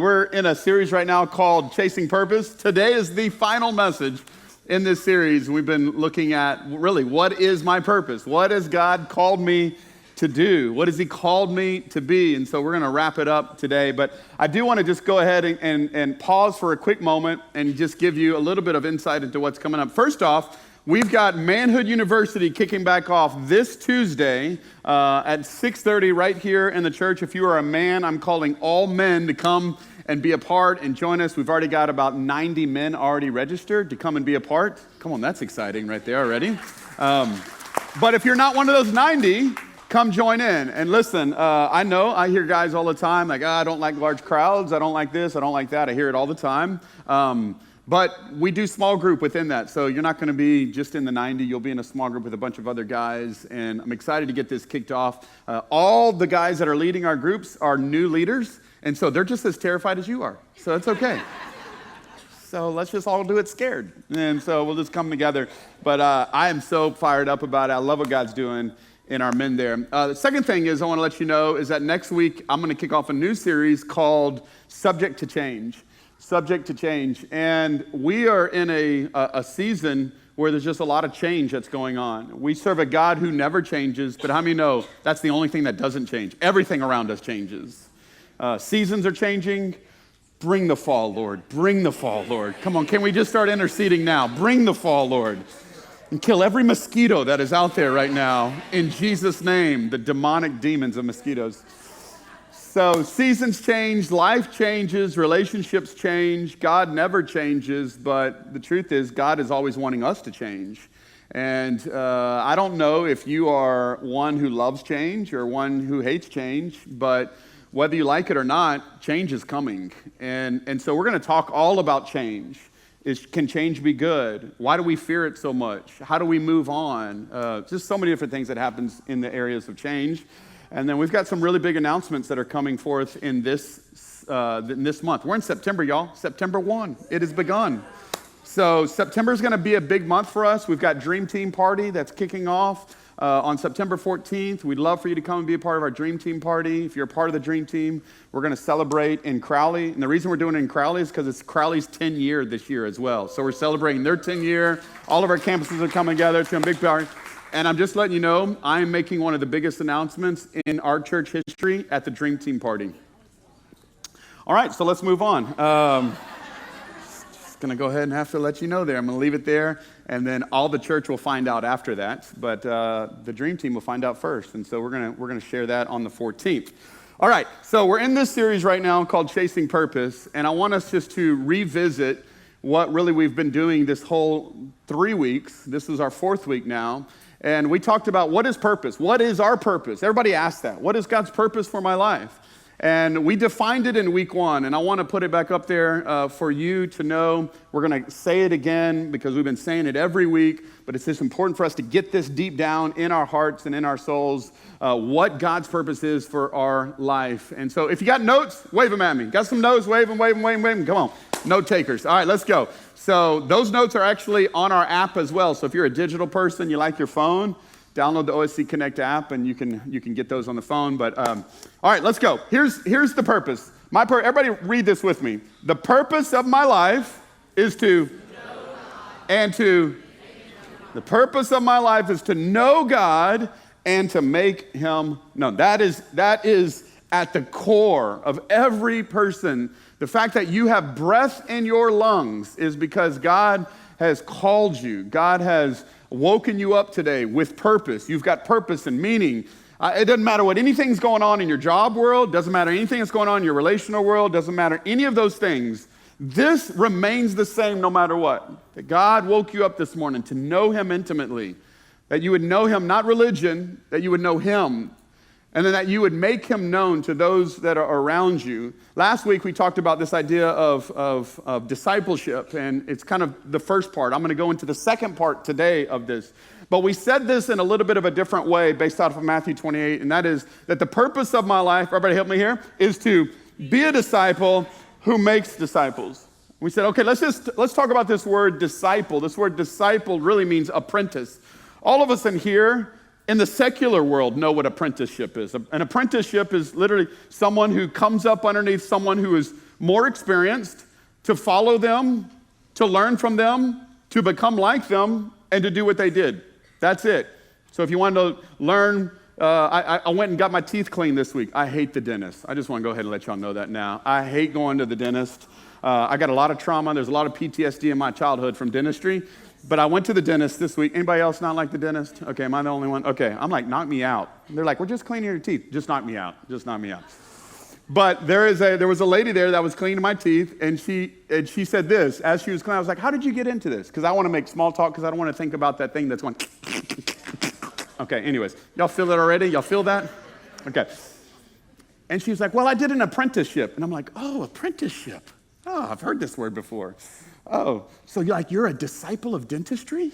We're in a series right now called Chasing Purpose. Today is the final message in this series. We've been looking at really what is my purpose? What has God called me to do? What has He called me to be? And so we're going to wrap it up today. But I do want to just go ahead and pause for a quick moment and just give you a little bit of insight into what's coming up. First off, we've got Manhood University kicking back off this Tuesday at 6:30 right here in the church. If you are a man, I'm calling all men to come and be a part and join us. We've already got about 90 men already registered to come and be a part. Come on, that's exciting right there already. But if you're not one of those 90, come join in. And listen, I know I hear guys all the time like, I don't like large crowds. I don't like this. I don't like that. I hear it all the time. But we do small group within that. So you're not going to be just in the 90. You'll be in a small group with a bunch of other guys. And I'm excited to get this kicked off. All the guys that are leading our groups are new leaders. And so they're just as terrified as you are. So it's okay. So let's just all do it scared. And so we'll just come together. But I am so fired up about it. I love what God's doing in our men there. The second thing is I want to let you know is that next week I'm going to kick off a new series called Subject to Change. Subject to Change. And we are in a season where there's just a lot of change that's going on. We serve a God who never changes, but how many know that's the only thing that doesn't change? Everything around us changes. Seasons are changing. Bring the fall, Lord. Bring the fall, Lord. Come on, can we just start interceding now? Bring the fall, Lord. And kill every mosquito that is out there right now. In Jesus' name, the demonic demons of mosquitoes. So seasons change, life changes, relationships change. God never changes, but the truth is God is always wanting us to change. And I don't know if you are one who loves change or one who hates change, but whether you like it or not, change is coming. And so we're going to talk all about change. Can change be good? Why do we fear it so much? How do we move on? Just so many different things that happens in the areas of change. And then we've got some really big announcements that are coming forth in this month. We're in September, y'all. September 1. It has begun. So September is going to be a big month for us. We've got Dream Team Party that's kicking off on September 14th. We'd love for you to come and be a part of our Dream Team Party. If you're a part of the Dream Team, we're going to celebrate in Crowley. And the reason we're doing it in Crowley is because it's Crowley's 10 year this year as well. So we're celebrating their 10 year. All of our campuses are coming together. It's going to be a big party. And I'm just letting you know, I am making one of the biggest announcements in our church history at the Dream Team Party. All right, so let's move on. Just going to go ahead and have to let you know there. I'm going to leave it there, and then all the church will find out after that. But the Dream Team will find out first, and so we're going to share that on the 14th. All right, so we're in this series right now called Chasing Purpose, and I want us just to revisit what really we've been doing this whole 3 weeks. This is our 4th week now. And we talked about what is purpose? What is our purpose? Everybody asked that. What is God's purpose for my life? And we defined it in week 1. And I want to put it back up there for you to know. We're going to say it again because we've been saying it every week. But it's just important for us to get this deep down in our hearts and in our souls, what God's purpose is for our life. And so if you got notes, wave them at me. Got some notes? Wave them, wave them, wave them, wave them. Come on. Note takers. All right, let's go. So those notes are actually on our app as well. So if you're a digital person, you like your phone, download the OSC Connect app, and you can get those on the phone. But all right, let's go. Here's the purpose. Everybody read this with me. The purpose of my life is to the purpose of my life is to know God and to make Him known. That is at the core of every person. The fact that you have breath in your lungs is because God has called you. God has woken you up today with purpose. You've got purpose and meaning. It doesn't matter what anything's going on in your job world. Doesn't matter anything that's going on in your relational world. Doesn't matter any of those things. This remains the same no matter what. That God woke you up this morning to know Him intimately. That you would know Him, not religion, that you would know Him. And then that you would make Him known to those that are around you. Last week we talked about this idea of discipleship, and it's kind of the first part. I'm going to go into the second part today of this. But we said this in a little bit of a different way based off of Matthew 28, and that is that the purpose of my life, everybody help me here, is to be a disciple who makes disciples. We said, okay, let's talk about this word disciple. This word disciple really means apprentice. All of us in here in the secular world know what apprenticeship is. An apprenticeship is literally someone who comes up underneath someone who is more experienced, to follow them, to learn from them, to become like them, and to do what they did. That's it. So if you want to learn, I went and got my teeth cleaned this week. I hate the dentist. I just want to go ahead and let y'all know that now. I hate going to the dentist. I got a lot of trauma. There's a lot of PTSD in my childhood from dentistry. But I went to the dentist this week. Anybody else not like the dentist? Okay, am I the only one? Okay, I'm like, knock me out. They're like, we're just cleaning your teeth. Just knock me out. Just knock me out. But there was a lady there that was cleaning my teeth, and she said this. As she was cleaning, I was like, how did you get into this? Because I want to make small talk because I don't want to think about that thing that's going. Okay, anyways. Y'all feel it already? Y'all feel that? Okay. And she was like, well, I did an apprenticeship. And I'm like, oh, apprenticeship. Oh, I've heard this word before. Oh, so you're a disciple of dentistry?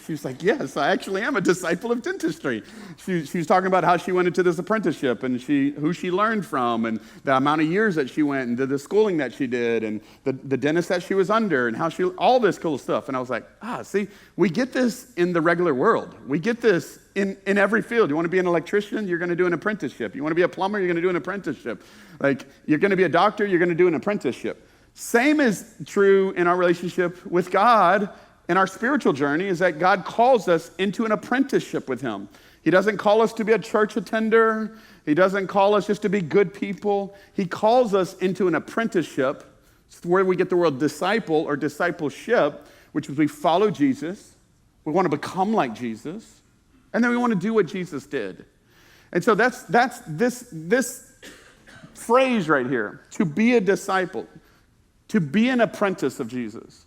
She was like, yes, I actually am a disciple of dentistry. She was talking about how she went into this apprenticeship and who she learned from and the amount of years that she went and the schooling that she did and the dentist that she was under and all this cool stuff. And I was like, see, we get this in the regular world. We get this in every field. You want to be an electrician? You're going to do an apprenticeship. You want to be a plumber? You're going to do an apprenticeship. Like, you're going to be a doctor? You're going to do an apprenticeship. Same is true in our relationship with God. In our spiritual journey is that God calls us into an apprenticeship with him. He doesn't call us to be a church attender. He doesn't call us just to be good people. He calls us into an apprenticeship. It's where we get the word disciple or discipleship, which is we follow Jesus. We want to become like Jesus. And then we want to do what Jesus did. And so that's this phrase right here, to be a disciple, to be an apprentice of Jesus.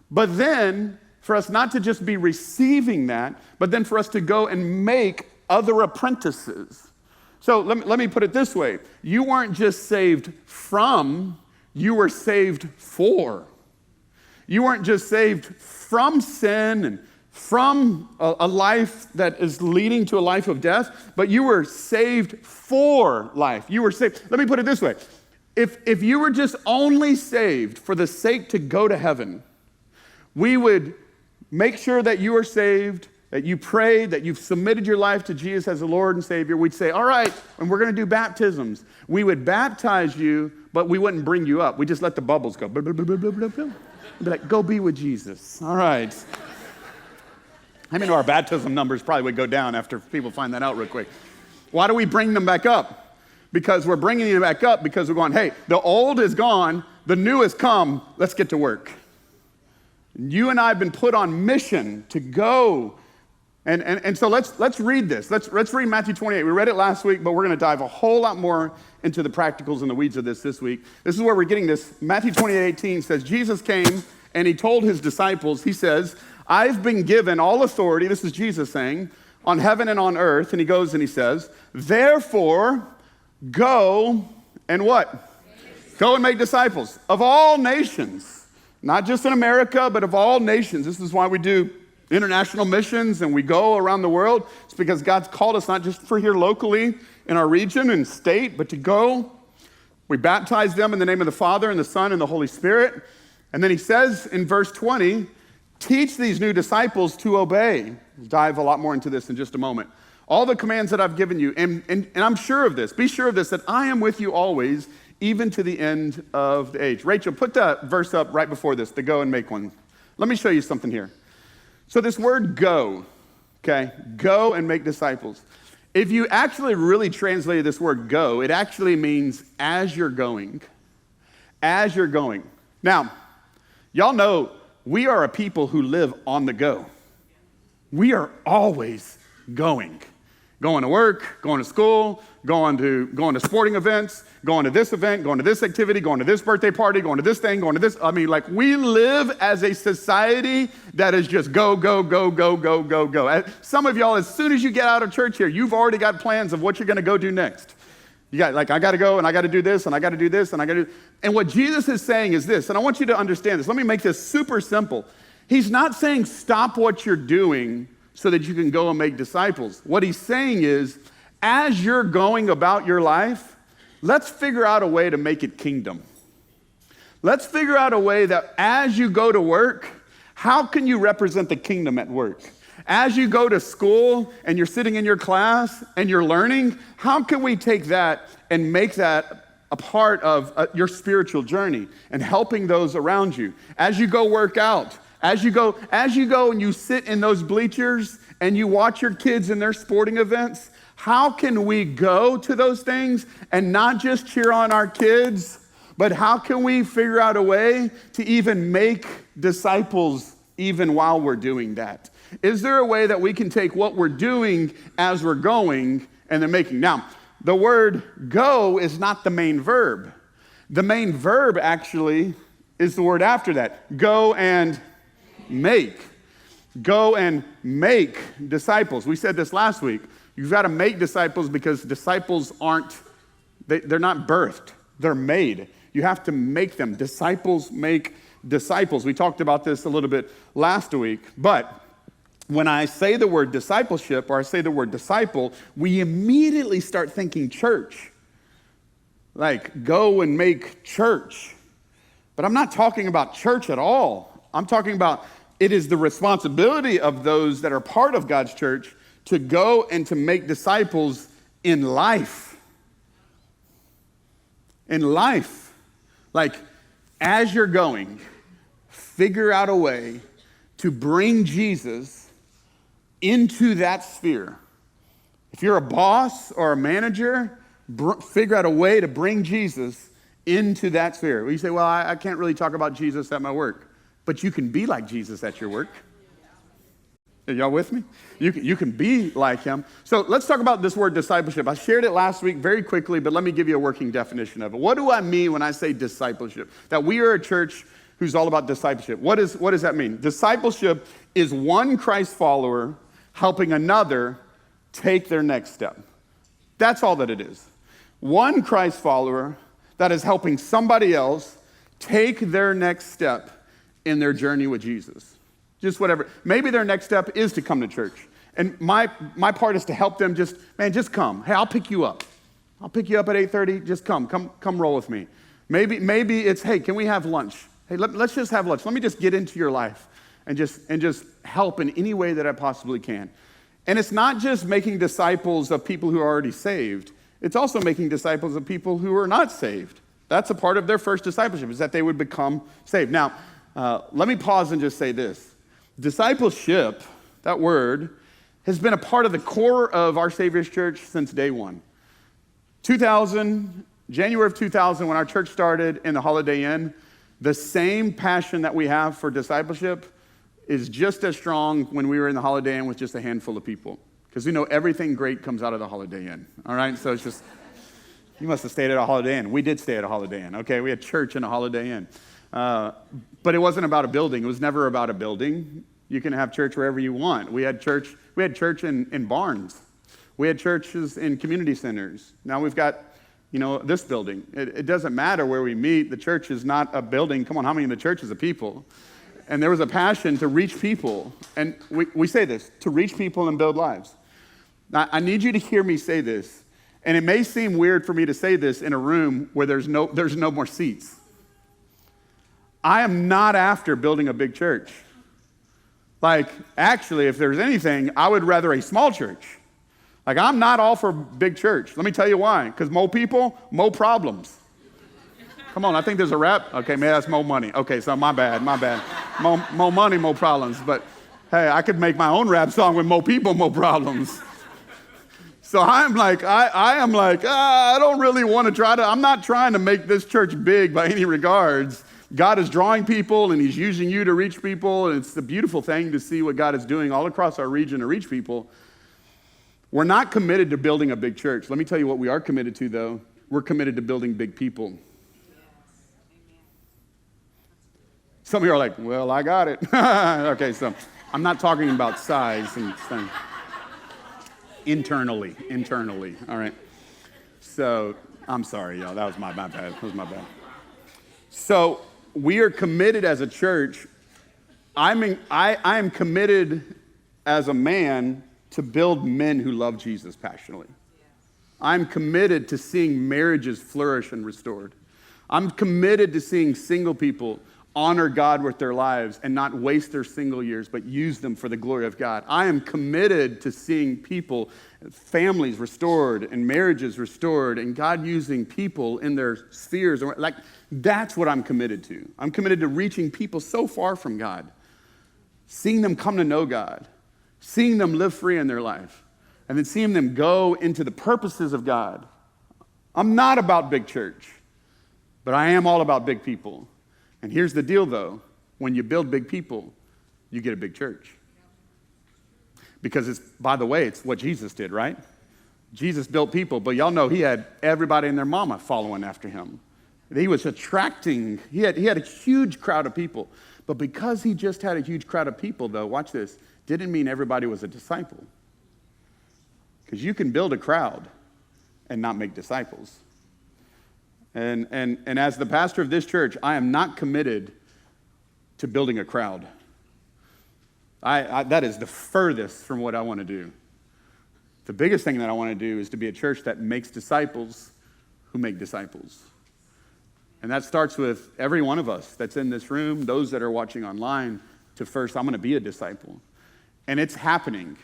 But then, for us not to just be receiving that, but then for us to go and make other apprentices. So let me put it this way. You weren't just saved from, you were saved for. You weren't just saved from sin and from a life that is leading to a life of death, but you were saved for life. You were saved. Let me put it this way. If you were just only saved for the sake to go to heaven, we would make sure that you are saved, that you prayed, that you've submitted your life to Jesus as the Lord and Savior. We'd say, all right, and we're going to do baptisms. We would baptize you, but we wouldn't bring you up. We just let the bubbles go. Blah, blah, blah, blah, blah, blah. We'd be like, go be with Jesus. All right. I mean, our baptism numbers probably would go down after people find that out real quick. Why do we bring them back up? Because we're bringing them back up because we're going, hey, the old is gone, the new has come, let's get to work. You and I have been put on mission to go. And so let's read this. Let's read Matthew 28. We read it last week, but we're going to dive a whole lot more into the practicals and the weeds of this week. This is where we're getting this. Matthew 28:18 says, Jesus came and he told his disciples, he says, I've been given all authority, this is Jesus saying, on heaven and on earth. And he goes and he says, therefore, go and what? Go and make disciples of all nations. Not just in America, but of all nations. This is why we do international missions and we go around the world. It's because God's called us not just for here locally in our region and state, but to go. We baptize them in the name of the Father and the Son and the Holy Spirit. And then he says in verse 20, teach these new disciples to obey. We'll dive a lot more into this in just a moment. All the commands that I've given you, and I'm sure of this, be sure of this, that I am with you always, even to the end of the age. Rachel, put that verse up right before this, the go and make one. Let me show you something here. So this word go, okay, go and make disciples. If you actually really translated this word go, it actually means as you're going. As you're going. Now, y'all know we are a people who live on the go. We are always going. Going to work, going to school, going to sporting events, going to this event, going to this activity, going to this birthday party, going to this thing, going to this. I mean, like, we live as a society that is just go, go, go, go, go, go, go. Some of y'all, as soon as you get out of church here, you've already got plans of what you're going to go do next. You got, like, I got to go, and I got to do this, and I got to do this, and I got to do. And what Jesus is saying is this, and I want you to understand this. Let me make this super simple. He's not saying stop what you're doing so that you can go and make disciples. What he's saying is, as you're going about your life, let's figure out a way to make it kingdom. Let's figure out a way that as you go to work, how can you represent the kingdom at work? As you go to school and you're sitting in your class and you're learning, how can we take that and make that a part of your spiritual journey and helping those around you. As you go work out, as you go and you sit in those bleachers and you watch your kids in their sporting events, how can we go to those things and not just cheer on our kids, but how can we figure out a way to even make disciples even while we're doing that? Is there a way that we can take what we're doing as we're going and then making? Now, the word go is not the main verb. The main verb actually is the word after that. Go and make. Go and make disciples. We said this last week. You've got to make disciples because disciples they're not birthed. They're made. You have to make them. Disciples make disciples. We talked about this a little bit last week, but when I say the word discipleship or I say the word disciple, we immediately start thinking church. Like, go and make church. But I'm not talking about church at all. I'm talking about it is the responsibility of those that are part of God's church to go and to make disciples in life. In life. Like, as you're going, figure out a way to bring Jesus into that sphere. If you're a boss or a manager, figure out a way to bring Jesus into that sphere. Well, you say, well, I can't really talk about Jesus at my work, but you can be like Jesus at your work. Are y'all with me? You can be like him. So let's talk about this word discipleship. I shared it last week very quickly, but let me give you a working definition of it. What do I mean when I say discipleship? That we are a church who's all about discipleship. What does that mean? Discipleship is one Christ follower helping another take their next step. That's all that it is. One Christ follower that is helping somebody else take their next step in their journey with Jesus. Just whatever. Maybe their next step is to come to church. And my part is to help them just come. Hey, I'll pick you up. I'll pick you up at 8:30. Just come roll with me. Maybe it's, hey, can we have lunch? Hey, let's just have lunch. Let me just get into your life and just help in any way that I possibly can. And it's not just making disciples of people who are already saved. It's also making disciples of people who are not saved. That's a part of their first discipleship, is that they would become saved. Now, let me pause and just say this. Discipleship, that word, has been a part of the core of our Savior's Church since day one. January of 2000, when our church started in the Holiday Inn, the same passion that we have for discipleship is just as strong when we were in the Holiday Inn with just a handful of people. Because we know everything great comes out of the Holiday Inn, all right? So it's just, you must have stayed at a Holiday Inn. We did stay at a Holiday Inn, okay? We had church in a Holiday Inn. But it wasn't about a building. It was never about a building. You can have church wherever you want. We had church in barns. We had churches in community centers. Now we've got, this building. It doesn't matter where we meet. The church is not a building. Come on, how many in the church is a people? And there was a passion to reach people. And we say this, to reach people and build lives. Now, I need you to hear me say this. And it may seem weird for me to say this in a room where there's no more seats. I am not after building a big church. Like, actually, if there's anything, I would rather a small church. Like, I'm not all for big church. Let me tell you why. Because more people, more problems. Come on, I think there's a rap. Okay, maybe that's more money. Okay, so my bad. More money, more problems. But hey, I could make my own rap song with more people, more problems. So I'm like, I don't really want to I'm not trying to make this church big by any regards. God is drawing people and he's using you to reach people. And it's a beautiful thing to see what God is doing all across our region to reach people. We're not committed to building a big church. Let me tell you what we are committed to, though. We're committed to building big people. Some of you are like, well, I got it. Okay, so I'm not talking about size and things. Internally, all right? So I'm sorry, y'all. That was my bad. That was my bad. So we are committed as a church. I am committed as a man to build men who love Jesus passionately. I'm committed to seeing marriages flourish and restored. I'm committed to seeing single people honor God with their lives and not waste their single years, but use them for the glory of God. I am committed to seeing people, families restored and marriages restored, and God using people in their spheres. Like, that's what I'm committed to. I'm committed to reaching people so far from God, seeing them come to know God, seeing them live free in their life, and then seeing them go into the purposes of God. I'm not about big church, but I am all about big people. And here's the deal, though. When you build big people, you get a big church. Because it's, by the way, it's what Jesus did, right? Jesus built people, but y'all know he had everybody and their mama following after him. He was attracting, he had a huge crowd of people. But because he just had a huge crowd of people, though, watch this, didn't mean everybody was a disciple. Because you can build a crowd and not make disciples. And as the pastor of this church, I am not committed to building a crowd. That is the furthest from what I want to do. The biggest thing that I want to do is to be a church that makes disciples who make disciples. And that starts with every one of us that's in this room, those that are watching online, to first, I'm going to be a disciple. And it's happening.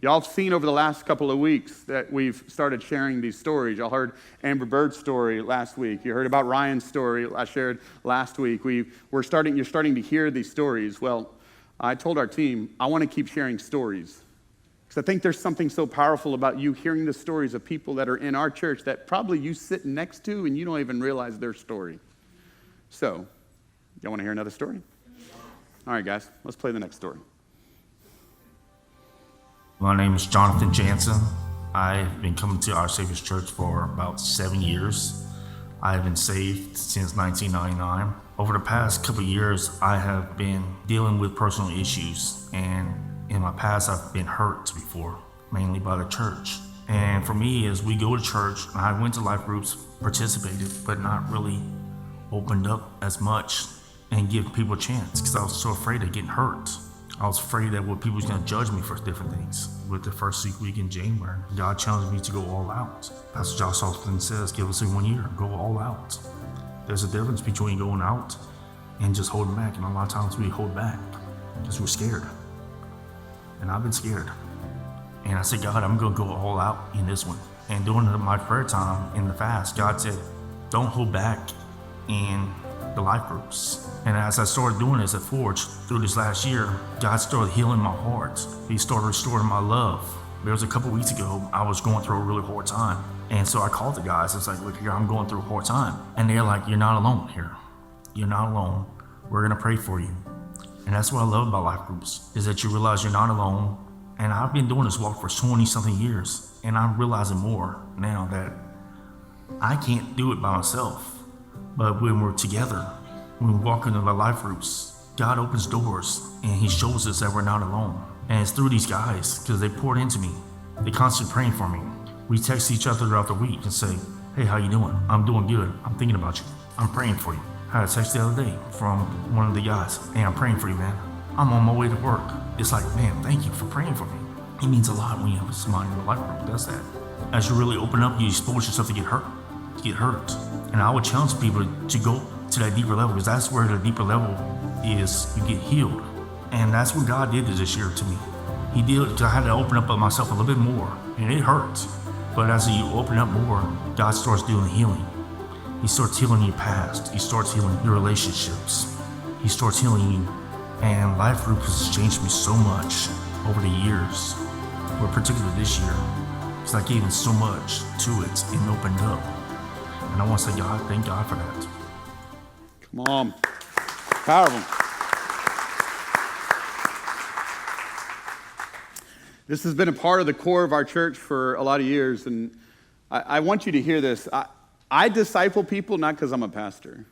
Y'all have seen over the last couple of weeks that we've started sharing these stories. Y'all heard Amber Bird's story last week. You heard about Ryan's story I shared last week. You're starting to hear these stories. Well, I told our team, I want to keep sharing stories. Because I think there's something so powerful about you hearing the stories of people that are in our church that probably you sit next to and you don't even realize their story. So, y'all want to hear another story? All right, guys, let's play the next story. My name is Jonathan Jansen. I've been coming to Our Savior's Church for about 7 years. I've been saved since 1999. Over the past couple of years, I have been dealing with personal issues, and in my past, I've been hurt before, mainly by the church. And for me, as we go to church, I went to life groups, participated, but not really opened up as much and give people a chance because I was so afraid of getting hurt. I was afraid that what people was going to judge me for different things. With the first week in January, God challenged me to go all out. Pastor Josh often says, give us in 1 year, go all out. There's a difference between going out and just holding back. And a lot of times we hold back because we're scared. And I've been scared. And I said, God, I'm going to go all out in this one. And during my prayer time in the fast, God said, don't hold back in the life groups. And as I started doing this at Forge through this last year, God started healing my heart. He started restoring my love. There was a couple weeks ago, I was going through a really hard time. And so I called the guys. It's like, look here, I'm going through a hard time. And they're like, you're not alone here. You're not alone. We're going to pray for you. And that's what I love about life groups, is that you realize you're not alone. And I've been doing this walk for 20-something years. And I'm realizing more now that I can't do it by myself. But when we're together, when we walk into the life groups, God opens doors and he shows us that we're not alone. And it's through these guys, because they poured into me. They constantly praying for me. We text each other throughout the week and say, hey, how you doing? I'm doing good. I'm thinking about you. I'm praying for you. I had a text the other day from one of the guys. Hey, I'm praying for you, man. I'm on my way to work. It's like, man, thank you for praying for me. It means a lot when you have somebody in the life group that does that. As you really open up, you expose yourself to get hurt. And I would challenge people to go to that deeper level, because that's where the deeper level is. You get healed. And that's what God did this year to me. He did, because I had to open up myself a little bit more, and it hurts. But as you open up more, God starts doing healing. He starts healing your past. He starts healing your relationships. He starts healing you. And life group has changed me so much over the years, but particularly this year, because I gave in so much to it and opened up. And I want to say, God, thank God for that. Come on. Powerful. This has been a part of the core of our church for a lot of years, and I want you to hear this. I disciple people not because I'm a pastor.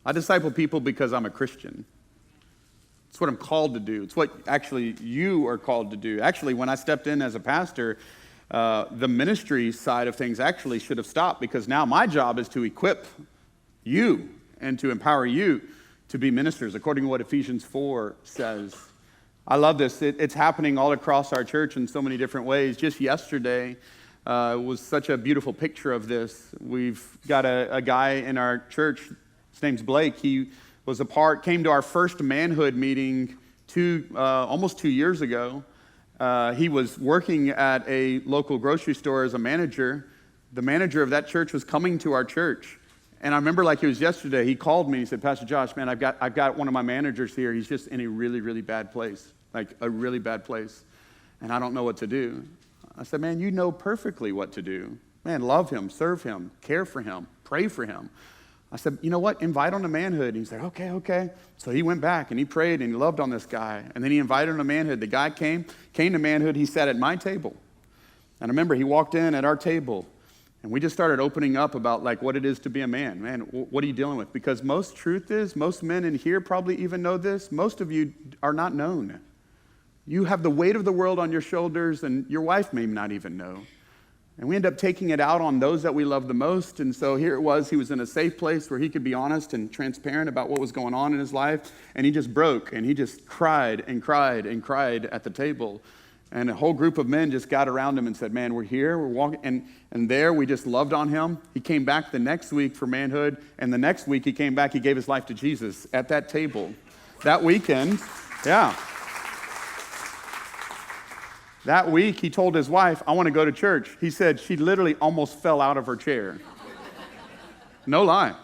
I disciple people because I'm a Christian. It's what I'm called to do. It's what actually you are called to do. Actually, when I stepped in as a pastor, the ministry side of things actually should have stopped, because now my job is to equip you and to empower you to be ministers, according to what Ephesians 4 says. I love this. It's happening all across our church in so many different ways. Just yesterday was such a beautiful picture of this. We've got a guy in our church. His name's Blake. He came to our first manhood meeting almost 2 years ago. He was working at a local grocery store as a manager. The manager of that church was coming to our church. And I remember like it was yesterday, he called me, he said, Pastor Josh, man, I've got one of my managers here. He's just in a really, really bad place, like a really bad place. And I don't know what to do. I said, man, you know perfectly what to do. Man, love him, serve him, care for him, pray for him. I said, you know what? Invite him to manhood. And he's like, okay. So he went back and he prayed and he loved on this guy. And then he invited him to manhood. The guy came to manhood. He sat at my table. And I remember he walked in at our table and we just started opening up about like what it is to be a man. Man, what are you dealing with? Because most men in here probably even know this. Most of you are not known. You have the weight of the world on your shoulders and your wife may not even know. And we end up taking it out on those that we love the most. And so here it was, he was in a safe place where he could be honest and transparent about what was going on in his life. And he just broke and he just cried and cried and cried at the table. And a whole group of men just got around him and said, man, we're here, we're walking. And there we just loved on him. He came back the next week for manhood. And the next week he came back, he gave his life to Jesus at that table. That weekend, yeah. That week, he told his wife, I want to go to church. He said she literally almost fell out of her chair. No lie.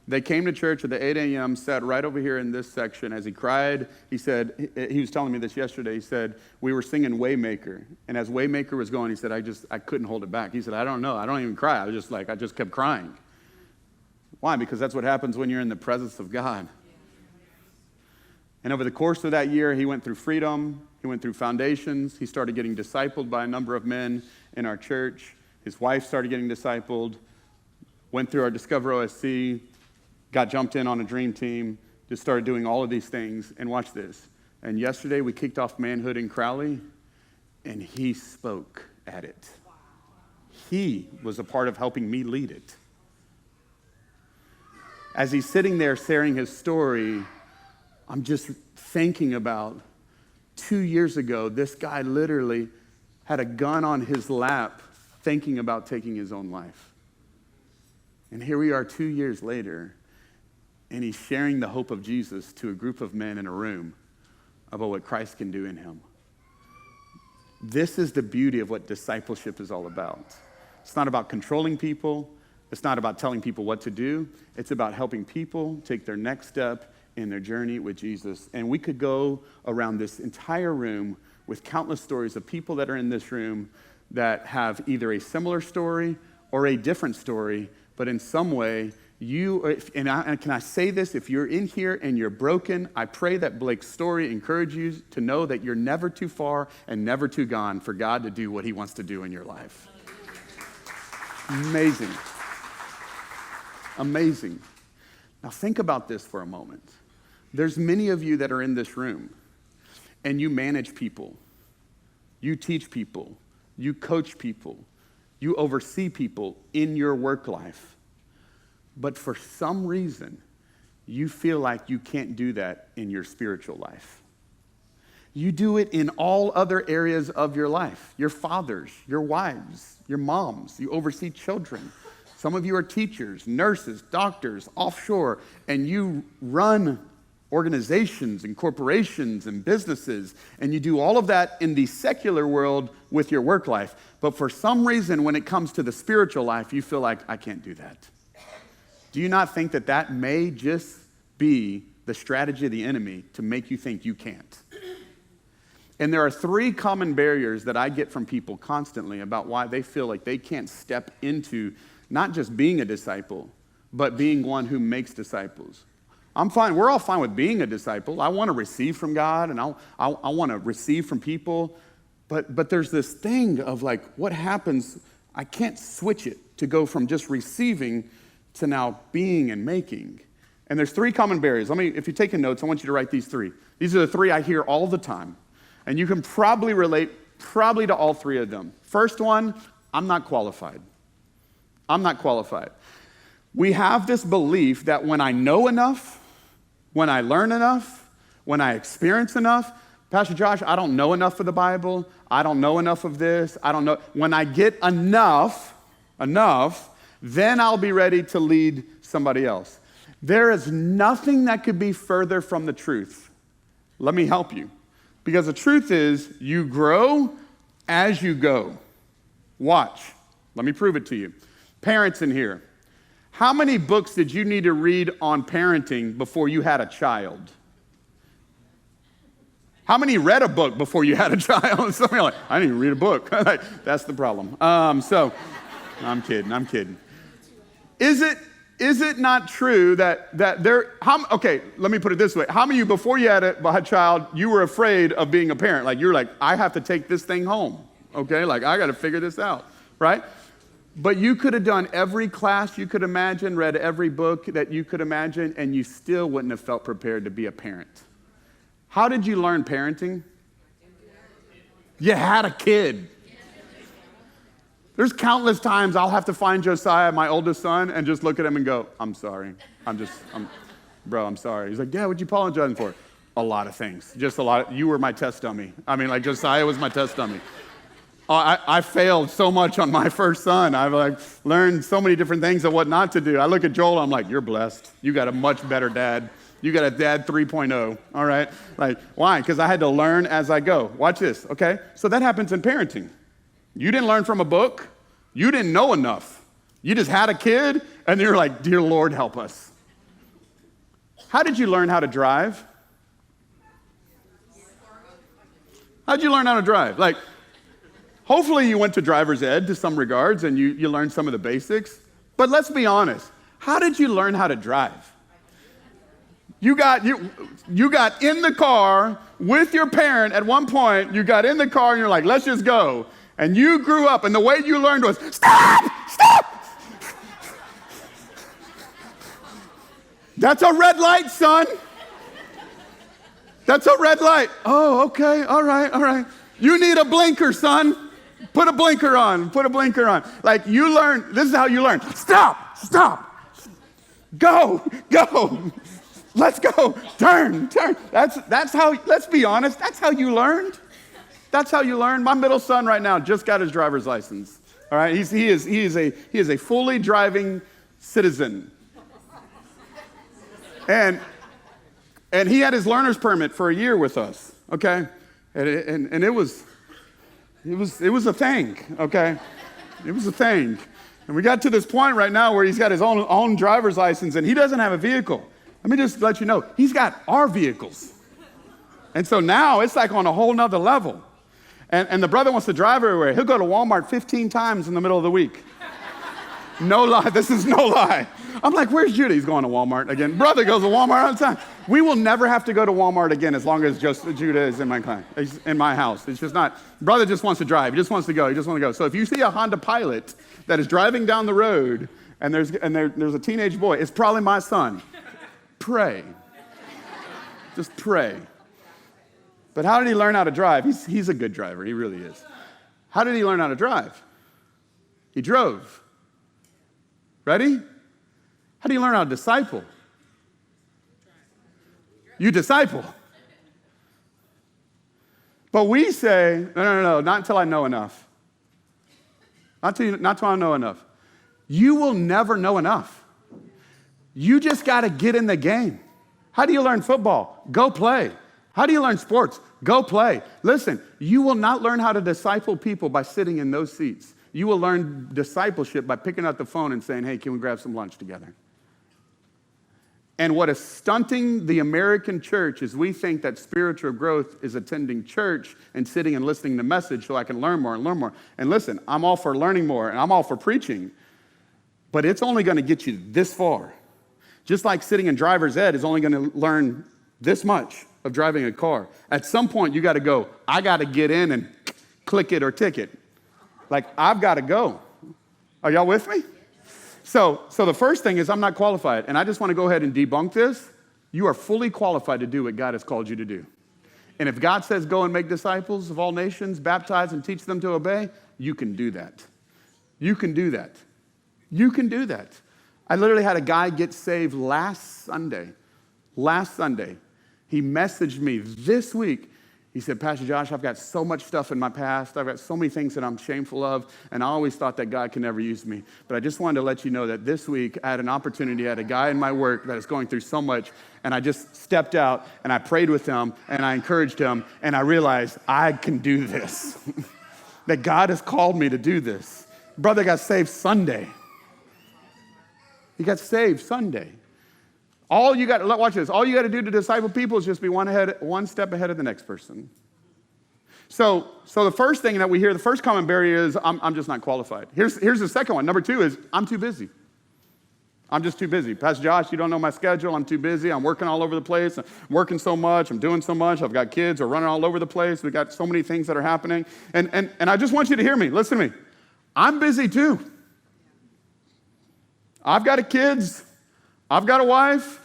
They came to church at the 8 a.m., sat right over here in this section. As he cried, he said, he was telling me this yesterday, he said, we were singing Waymaker. And as Waymaker was going, he said, I couldn't hold it back. He said, I don't know. I don't even cry. I just kept crying. Why? Because that's what happens when you're in the presence of God. And over the course of that year, he went through Freedom. He went through Foundations. He started getting discipled by a number of men in our church. His wife started getting discipled, went through our Discover OSC, got jumped in on a dream team, just started doing all of these things. And watch this. And yesterday we kicked off Manhood in Crowley, and he spoke at it. He was a part of helping me lead it. As he's sitting there sharing his story, I'm just thinking about 2 years ago, this guy literally had a gun on his lap thinking about taking his own life. And here we are 2 years later, and he's sharing the hope of Jesus to a group of men in a room about what Christ can do in him. This is the beauty of what discipleship is all about. It's not about controlling people. It's not about telling people what to do. It's about helping people take their next step in their journey with Jesus. And we could go around this entire room with countless stories of people that are in this room that have either a similar story or a different story, but in some way, can I say this, if you're in here and you're broken, I pray that Blake's story encourages you to know that you're never too far and never too gone for God to do what he wants to do in your life. Amazing. Amazing. Now think about this for a moment. There's many of you that are in this room, and you manage people, you teach people, you coach people, you oversee people in your work life. But for some reason, you feel like you can't do that in your spiritual life. You do it in all other areas of your life. Your fathers, your wives, your moms, you oversee children. Some of you are teachers, nurses, doctors, offshore, and you run organizations and corporations and businesses, and you do all of that in the secular world with your work life. But for some reason, when it comes to the spiritual life, you feel like, I can't do that. Do you not think that that may just be the strategy of the enemy to make you think you can't? And there are 3 common barriers that I get from people constantly about why they feel like they can't step into not just being a disciple, but being one who makes disciples. I'm fine. We're all fine with being a disciple. I want to receive from God, and I want to receive from people. But there's this thing of like, what happens? I can't switch it to go from just receiving to now being and making. And there's 3 common barriers. If you're taking notes, I want you to write these 3. These are the 3 I hear all the time. And you can probably relate to all 3 of them. First one, I'm not qualified. I'm not qualified. We have this belief that when I know enough, when I learn enough, when I experience enough, Pastor Josh, I don't know enough of the Bible. I don't know enough of this. I don't know. When I get enough, then I'll be ready to lead somebody else. There is nothing that could be further from the truth. Let me help you. Because the truth is, you grow as you go. Watch. Let me prove it to you. Parents in here, how many books did you need to read on parenting before you had a child? How many read a book before you had a child? Some of you are like, I didn't even read a book. Like, that's the problem. So, I'm kidding. Is it not true that there, okay, let me put it this way. How many of you, before you had a child, you were afraid of being a parent? Like, you're like, I have to take this thing home, okay? Like, I got to figure this out, right? But you could have done every class you could imagine, read every book that you could imagine, and you still wouldn't have felt prepared to be a parent. How did you learn parenting? You had a kid. There's countless times I'll have to find Josiah, my oldest son, and just look at him and go, I'm sorry. Bro, I'm sorry. He's like, Dad, what'd you apologize for? A lot of things. Just a lot. You were my test dummy. I mean, like, Josiah was my test dummy. I failed so much on my first son. I've learned so many different things of what not to do. I look at Joel, I'm like, you're blessed. You got a much better dad. You got a dad 3.0, all right? Like, why? Because I had to learn as I go. Watch this, okay? So that happens in parenting. You didn't learn from a book. You didn't know enough. You just had a kid, and you're like, dear Lord, help us. How did you learn how to drive? How did you learn how to drive? Like, hopefully you went to driver's ed to some regards, and you learned some of the basics. But let's be honest. How did you learn how to drive? You got in the car with your parent at one point. You got in the car and you're like, let's just go. And you grew up and the way you learned was, stop! That's a red light, son. That's a red light. Oh, okay, all right. You need a blinker, son. Put a blinker on. Like you learn, this is how you learn. Stop. Go. Let's go. Turn. That's how, let's be honest, that's how you learned. My middle son right now just got his driver's license. All right, he is a fully driving citizen. And he had his learner's permit for a year with us, okay? And it was a thing, okay? It was a thing. And we got to this point right now where he's got his own driver's license and he doesn't have a vehicle. Let me just let you know, he's got our vehicles. And so now it's like on a whole nother level. And the brother wants to drive everywhere. He'll go to Walmart 15 times in the middle of the week. No lie, this is no lie. I'm like, where's Judah? He's going to Walmart again. Brother goes to Walmart all the time. We will never have to go to Walmart again as long as just Judah is in my house. It's just not, brother just wants to drive. He just wants to go. So if you see a Honda Pilot that is driving down the road and there's a teenage boy, it's probably my son. Pray. Just pray. But how did he learn how to drive? He's a good driver. He really is. How did he learn how to drive? He drove. Ready? How do you learn how to disciple? You disciple. But we say, no, not until I know enough. Not till I know enough. You will never know enough. You just got to get in the game. How do you learn football? Go play. How do you learn sports? Go play. Listen, you will not learn how to disciple people by sitting in those seats. You will learn discipleship by picking up the phone and saying, hey, can we grab some lunch together? And what is stunting the American church is we think that spiritual growth is attending church and sitting and listening to the message so I can learn more and learn more. And listen, I'm all for learning more and I'm all for preaching, but it's only going to get you this far. Just like sitting in driver's ed is only going to learn this much of driving a car. At some point, you got to go, I got to get in and click it or tick it. Like, I've got to go. Are y'all with me? So the first thing is I'm not qualified. And I just want to go ahead and debunk this. You are fully qualified to do what God has called you to do. And if God says go and make disciples of all nations, baptize and teach them to obey, you can do that. You can do that. You can do that. I literally had a guy get saved last Sunday. He messaged me this week. He said, Pastor Josh, I've got so much stuff in my past. I've got so many things that I'm shameful of, and I always thought that God could never use me. But I just wanted to let you know that this week I had an opportunity. I had a guy in my work that is going through so much, and I just stepped out, and I prayed with him, and I encouraged him, and I realized I can do this, that God has called me to do this. Brother got saved Sunday. He got saved Sunday. Watch this. All you got to do to disciple people is just be one step ahead of the next person. So the first thing that we hear, the first common barrier is I'm just not qualified. Here's the second one. Number two is I'm too busy. I'm just too busy. Pastor Josh, you don't know my schedule. I'm too busy. I'm working all over the place. I'm working so much. I'm doing so much. I've got kids who are running all over the place. We've got so many things that are happening. And I just want you to hear me. Listen to me. I'm busy too. I've got kids. I've got a wife,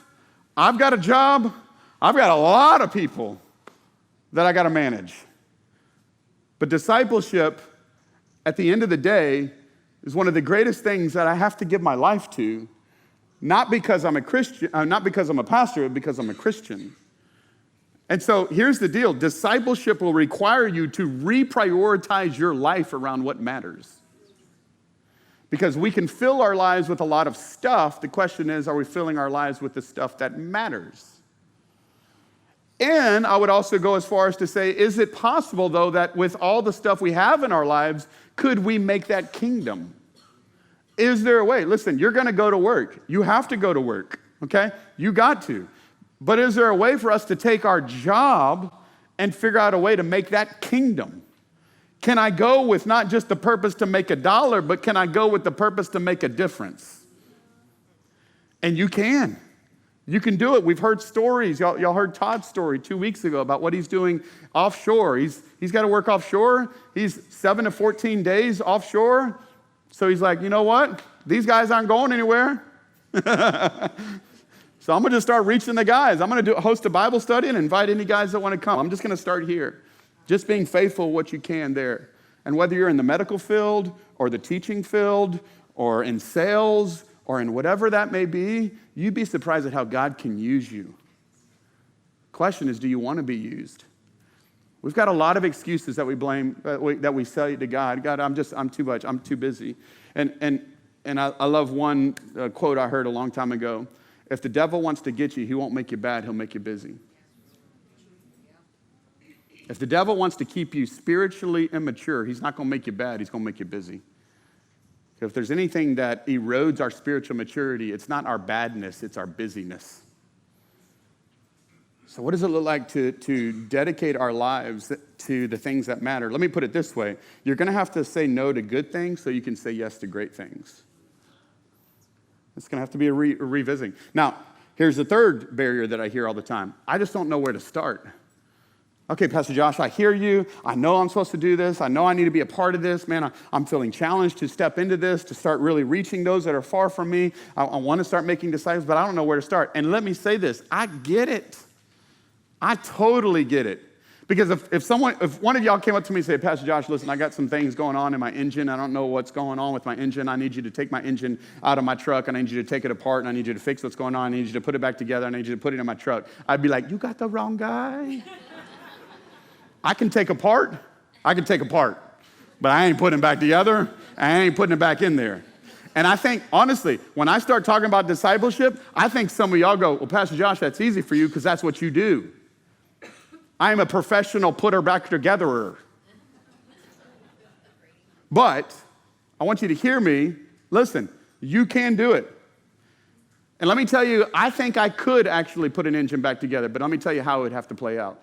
I've got a job, I've got a lot of people that I got to manage. But discipleship, at the end of the day, is one of the greatest things that I have to give my life to, not because I'm a Christian, not because I'm a pastor, but because I'm a Christian. And so here's the deal. Discipleship will require you to reprioritize your life around what matters. Because we can fill our lives with a lot of stuff. The question is, are we filling our lives with the stuff that matters? And I would also go as far as to say, is it possible, though, that with all the stuff we have in our lives, could we make that kingdom? Is there a way? Listen, you're going to go to work. You have to go to work, okay? You got to. But is there a way for us to take our job and figure out a way to make that kingdom? Can I go with not just the purpose to make $1, but can I go with the purpose to make a difference? And you can. You can do it. We've heard stories. Y'all heard Todd's story 2 weeks ago about what he's doing offshore. He's got to work offshore. He's 7 to 14 days offshore. So he's like, you know what? These guys aren't going anywhere. So I'm going to just start reaching the guys. I'm going to host a Bible study and invite any guys that want to come. I'm just going to start here. Just being faithful what you can there. And whether you're in the medical field or the teaching field or in sales or in whatever that may be, you'd be surprised at how God can use you. Question is, do you want to be used? We've got a lot of excuses that we blame, that we say to God. God, I'm too much. I'm too busy. And I love one quote I heard a long time ago. If the devil wants to get you, he won't make you bad. He'll make you busy. If the devil wants to keep you spiritually immature, he's not going to make you bad. He's going to make you busy. If there's anything that erodes our spiritual maturity, it's not our badness, it's our busyness. So what does it look like to dedicate our lives to the things that matter? Let me put it this way. You're going to have to say no to good things so you can say yes to great things. It's going to have to be a revisiting. Now, here's the third barrier that I hear all the time. I just don't know where to start. Okay, Pastor Josh, I hear you. I know I'm supposed to do this. I know I need to be a part of this. Man, I'm feeling challenged to step into this, to start really reaching those that are far from me. I want to start making disciples, but I don't know where to start. And let me say this. I get it. I totally get it. Because if one of y'all came up to me and said, Pastor Josh, listen, I got some things going on in my engine. I don't know what's going on with my engine. I need you to take my engine out of my truck, and I need you to take it apart, and I need you to fix what's going on. I need you to put it back together. I need you to put it in my truck. I'd be like, you got the wrong guy. I can take apart, but I ain't putting it back together, and I ain't putting it back in there. And I think, honestly, when I start talking about discipleship, I think some of y'all go, well, Pastor Josh, that's easy for you because that's what you do. I am a professional putter back togetherer. But I want you to hear me. Listen, you can do it. And let me tell you, I think I could actually put an engine back together, but let me tell you how it would have to play out.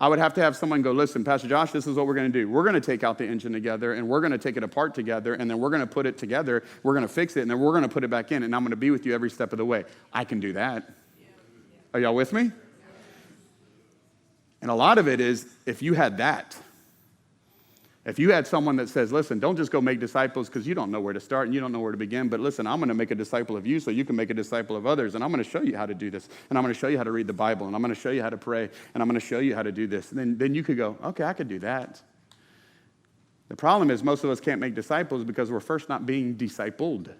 I would have to have someone go, listen, Pastor Josh, this is what we're going to do. We're going to take out the engine together, and we're going to take it apart together, and then we're going to put it together. We're going to fix it, and then we're going to put it back in, and I'm going to be with you every step of the way. I can do that. Are y'all with me? And a lot of it is if you had that. If you had someone that says, listen, don't just go make disciples because you don't know where to start and you don't know where to begin, but listen, I'm going to make a disciple of you so you can make a disciple of others, and I'm going to show you how to do this, and I'm going to show you how to read the Bible, and I'm going to show you how to pray, and I'm going to show you how to do this. And then you could go, okay, I could do that. The problem is most of us can't make disciples because we're first not being discipled.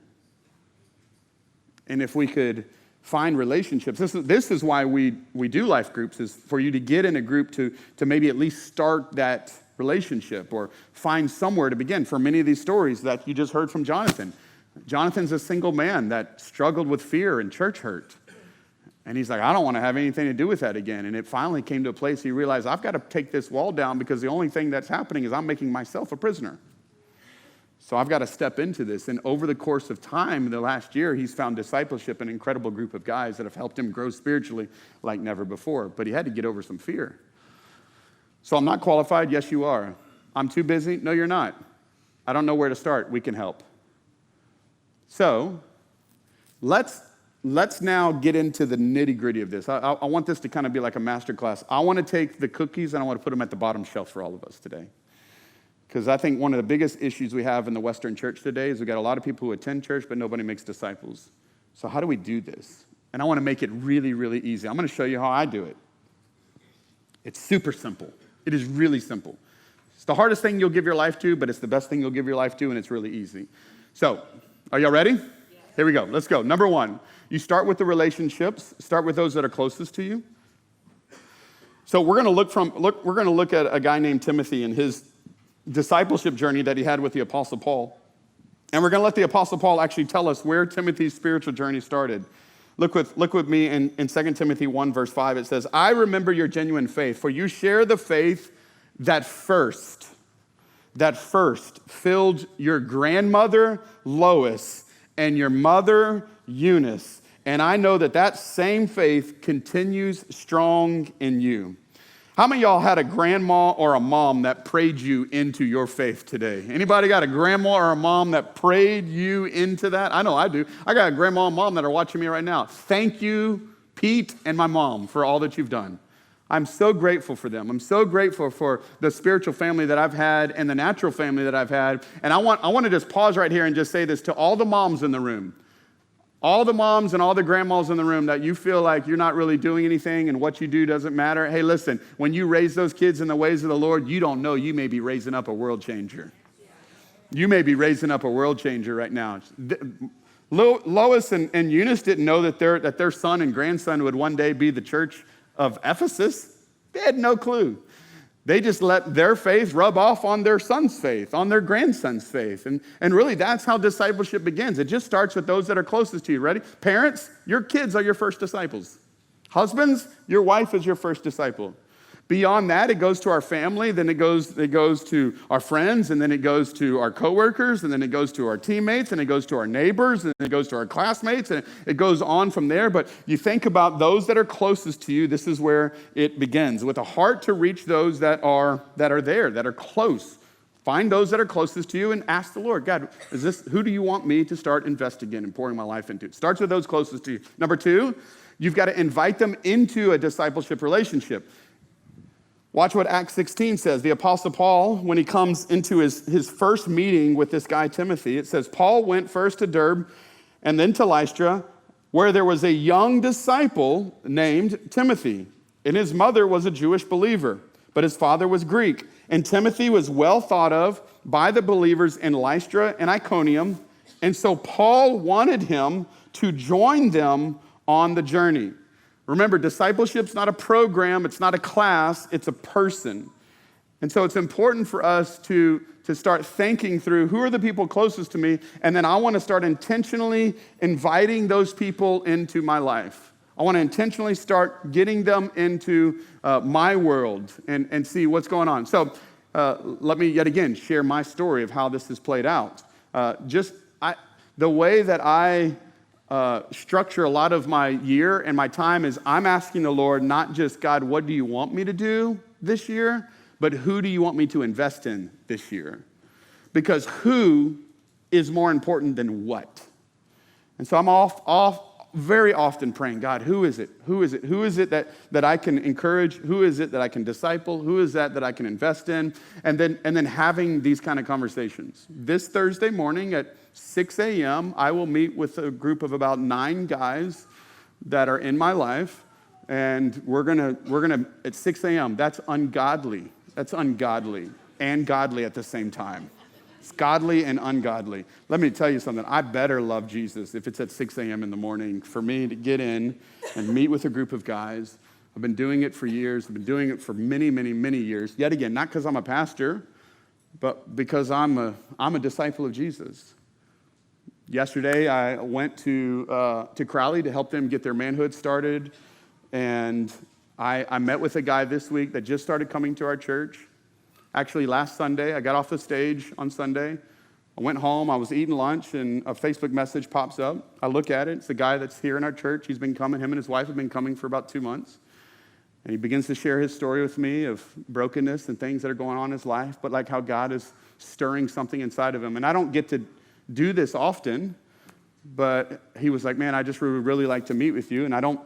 And if we could find relationships. This is why we do life groups, is for you to get in a group to maybe at least start that relationship or find somewhere to begin. For many of these stories that you just heard from Jonathan, Jonathan's a single man that struggled with fear and church hurt. And he's like, I don't want to have anything to do with that again. And it finally came to a place he realized, I've got to take this wall down because the only thing that's happening is I'm making myself a prisoner. So I've got to step into this. And over the course of time, in the last year, he's found discipleship, an incredible group of guys that have helped him grow spiritually like never before. But he had to get over some fear. So I'm not qualified. Yes, you are. I'm too busy. No, you're not. I don't know where to start. We can help. So let's now get into the nitty-gritty of this. I want this to kind of be like a master class. I want to take the cookies and I want to put them at the bottom shelf for all of us today. Because I think one of the biggest issues we have in the Western church today is we've got a lot of people who attend church, but nobody makes disciples. So how do we do this? And I want to make it really, really easy. I'm going to show you how I do it. It's super simple. It is really simple. It's the hardest thing you'll give your life to, but it's the best thing you'll give your life to, and it's really easy. So, are y'all ready? Yes. Here we go. Let's go. Number one, you start with the relationships. Start with those that are closest to you. So we're going to look at a guy named Timothy and his discipleship journey that he had with the Apostle Paul. And we're going to let the Apostle Paul actually tell us where Timothy's spiritual journey started. Look with me in 2 Timothy 1, verse 5. It says, I remember your genuine faith, for you share the faith that first filled your grandmother Lois and your mother Eunice. And I know that same faith continues strong in you. How many of y'all had a grandma or a mom that prayed you into your faith today? Anybody got a grandma or a mom that prayed you into that? I know I do. I got a grandma and mom that are watching me right now. Thank you, Pete and my mom, for all that you've done. I'm so grateful for them. I'm so grateful for the spiritual family that I've had and the natural family that I've had. And I want to just pause right here and just say this to all the moms in the room. All the moms and all the grandmas in the room that you feel like you're not really doing anything and what you do doesn't matter. Hey, listen, when you raise those kids in the ways of the Lord, you don't know you may be raising up a world changer. You may be raising up a world changer right now. Lois and Eunice didn't know that their son and grandson would one day be the church of Ephesus. They had no clue. They just let their faith rub off on their son's faith, on their grandson's faith. And really, that's how discipleship begins. It just starts with those that are closest to you. Ready? Parents, your kids are your first disciples. Husbands, your wife is your first disciple. Beyond that, it goes to our family, then it goes to our friends, and then it goes to our coworkers, and then it goes to our teammates, and it goes to our neighbors, and it goes to our classmates, and it goes on from there. But you think about those that are closest to you, this is where it begins, with a heart to reach those that are there, that are close. Find those that are closest to you and ask the Lord, God, who do you want me to start investing in and pouring my life into? It starts with those closest to you. Number two, you've got to invite them into a discipleship relationship. Watch what Acts 16 says. The Apostle Paul, when he comes into his first meeting with this guy Timothy, it says, Paul went first to Derbe and then to Lystra, where there was a young disciple named Timothy. And his mother was a Jewish believer, but his father was Greek. And Timothy was well thought of by the believers in Lystra and Iconium. And so Paul wanted him to join them on the journey. Remember, discipleship's not a program, it's not a class, it's a person. And so it's important for us to start thinking through who are the people closest to me, and then I want to start intentionally inviting those people into my life. I want to intentionally start getting them into my world and see what's going on. So let me yet again share my story of how this has played out. The way that I structure a lot of my year and my time is I'm asking the Lord, not just, God, what do you want me to do this year, but who do you want me to invest in this year? Because who is more important than what? And so I'm very often praying, God, who is it? Who is it? Who is it that I can encourage? Who is it that I can disciple? Who is that I can invest in? And then having these kind of conversations. This Thursday morning at 6 a.m., I will meet with a group of about 9 guys that are in my life, and we're gonna at 6 a.m. That's ungodly. That's ungodly and godly at the same time. It's godly and ungodly. Let me tell you something. I better love Jesus if it's at 6 a.m. in the morning for me to get in and meet with a group of guys. I've been doing it for years. I've been doing it for many, many, many years. Yet again, not because I'm a pastor, but because I'm a disciple of Jesus. Yesterday, I went to Crowley to help them get their manhood started, and I met with a guy this week that just started coming to our church. Actually, last Sunday, I got off the stage on Sunday. I went home, I was eating lunch, and a Facebook message pops up. I look at it. It's a guy that's here in our church. He's been coming. Him and his wife have been coming for about 2 months. And he begins to share his story with me of brokenness and things that are going on in his life, but like how God is stirring something inside of him. And I don't get to do this often, but he was like, man, I just would really like to meet with you. And I don't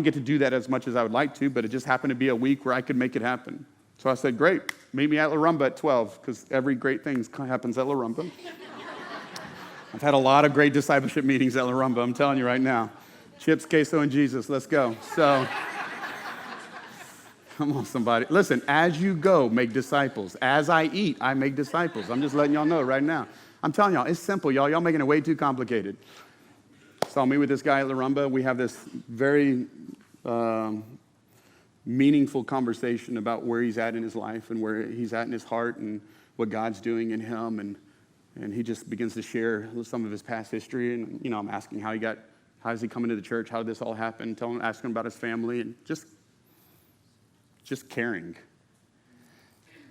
get to do that as much as I would like to, but it just happened to be a week where I could make it happen. So I said, great, meet me at La Rumba at 12, because every great thing happens at La Rumba. I've had a lot of great discipleship meetings at La Rumba, I'm telling you right now. Chips, queso, and Jesus, let's go. So, come on, somebody. Listen, as you go, make disciples. As I eat, I make disciples. I'm just letting y'all know right now. I'm telling y'all, it's simple, y'all. Y'all making it way too complicated. So I'll meet with this guy at La Rumba. We have this very meaningful conversation about where he's at in his life and where he's at in his heart and what God's doing in him. And he just begins to share some of his past history. And, you know, I'm asking how does he come into the church? How did this all happen? Asking him about his family and just caring.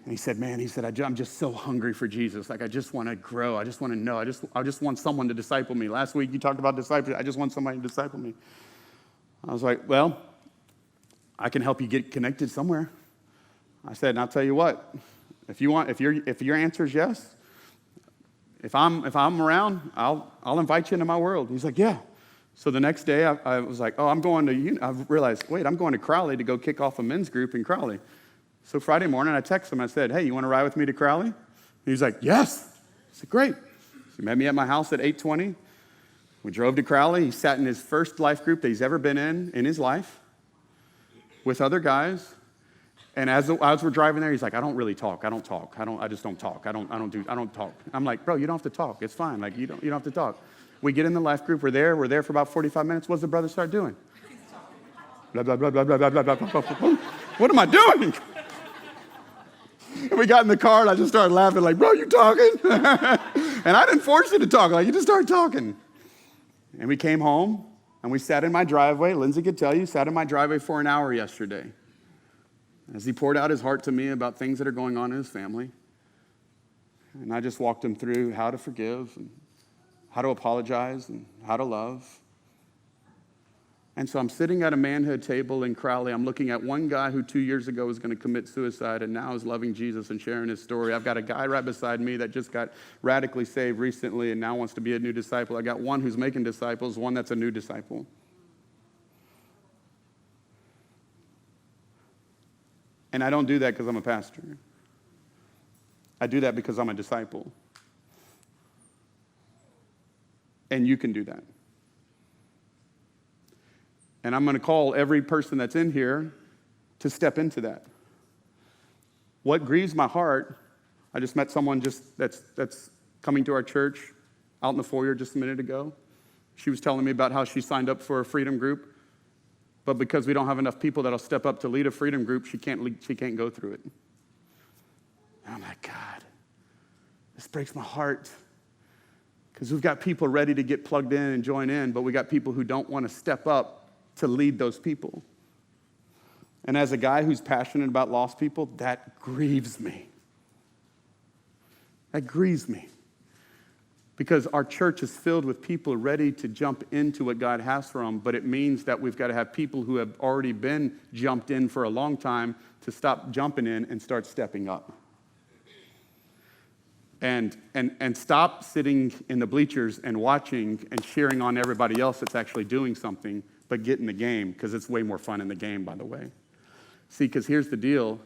And he said, man, I'm just so hungry for Jesus. Like, I just want to grow. I just want to know. I just want someone to disciple me. Last week you talked about discipleship. I just want somebody to disciple me. I was like, well, I can help you get connected somewhere. I said, and I'll tell you what, if your answer is yes, if I'm around, I'll invite you into my world. He's like, yeah. So the next day I was like, oh, I realized, wait, I'm going to Crowley to go kick off a men's group in Crowley. So Friday morning I texted him. I said, hey, you want to ride with me to Crowley? And he's like, yes. I said, great. So he met me at my house at 8:20. We drove to Crowley. He sat in his first life group that he's ever been in his life with other guys. And as we're driving there, he's like, I don't really talk. I just don't talk. I don't talk. I'm like, bro, you don't have to talk. It's fine. Like, you don't have to talk. We get in the life group. We're there for about 45 minutes. What does the brother start doing? Blah, blah, blah, blah, blah, blah, blah, blah, blah, blah. What am I doing? And we got in the car, and I just started laughing, like, bro, you talking? And I didn't force you to talk. Like, you just started talking. And we came home, and we sat in my driveway. Lindsay could tell you, sat in my driveway for an hour yesterday as he poured out his heart to me about things that are going on in his family. And I just walked him through how to forgive and how to apologize and how to love. And so I'm sitting at a manhood table in Crowley. I'm looking at one guy who 2 years ago was going to commit suicide and now is loving Jesus and sharing his story. I've got a guy right beside me that just got radically saved recently and now wants to be a new disciple. I got one who's making disciples, one that's a new disciple. And I don't do that because I'm a pastor. I do that because I'm a disciple. And you can do that. And I'm going to call every person that's in here to step into that. What grieves my heart, I just met someone that's coming to our church out in the foyer just a minute ago. She was telling me about how she signed up for a freedom group, but because we don't have enough people that'll step up to lead a freedom group, she can't go through it. And I'm like, God, this breaks my heart. Because we've got people ready to get plugged in and join in, but we got people who don't want to step up to lead those people. And as a guy who's passionate about lost people, that grieves me. That grieves me. Because our church is filled with people ready to jump into what God has for them, but it means that we've got to have people who have already been jumped in for a long time to stop jumping in and start stepping up. And stop sitting in the bleachers and watching and cheering on everybody else that's actually doing something, but get in the game, because it's way more fun in the game, by the way. See, because here's the deal.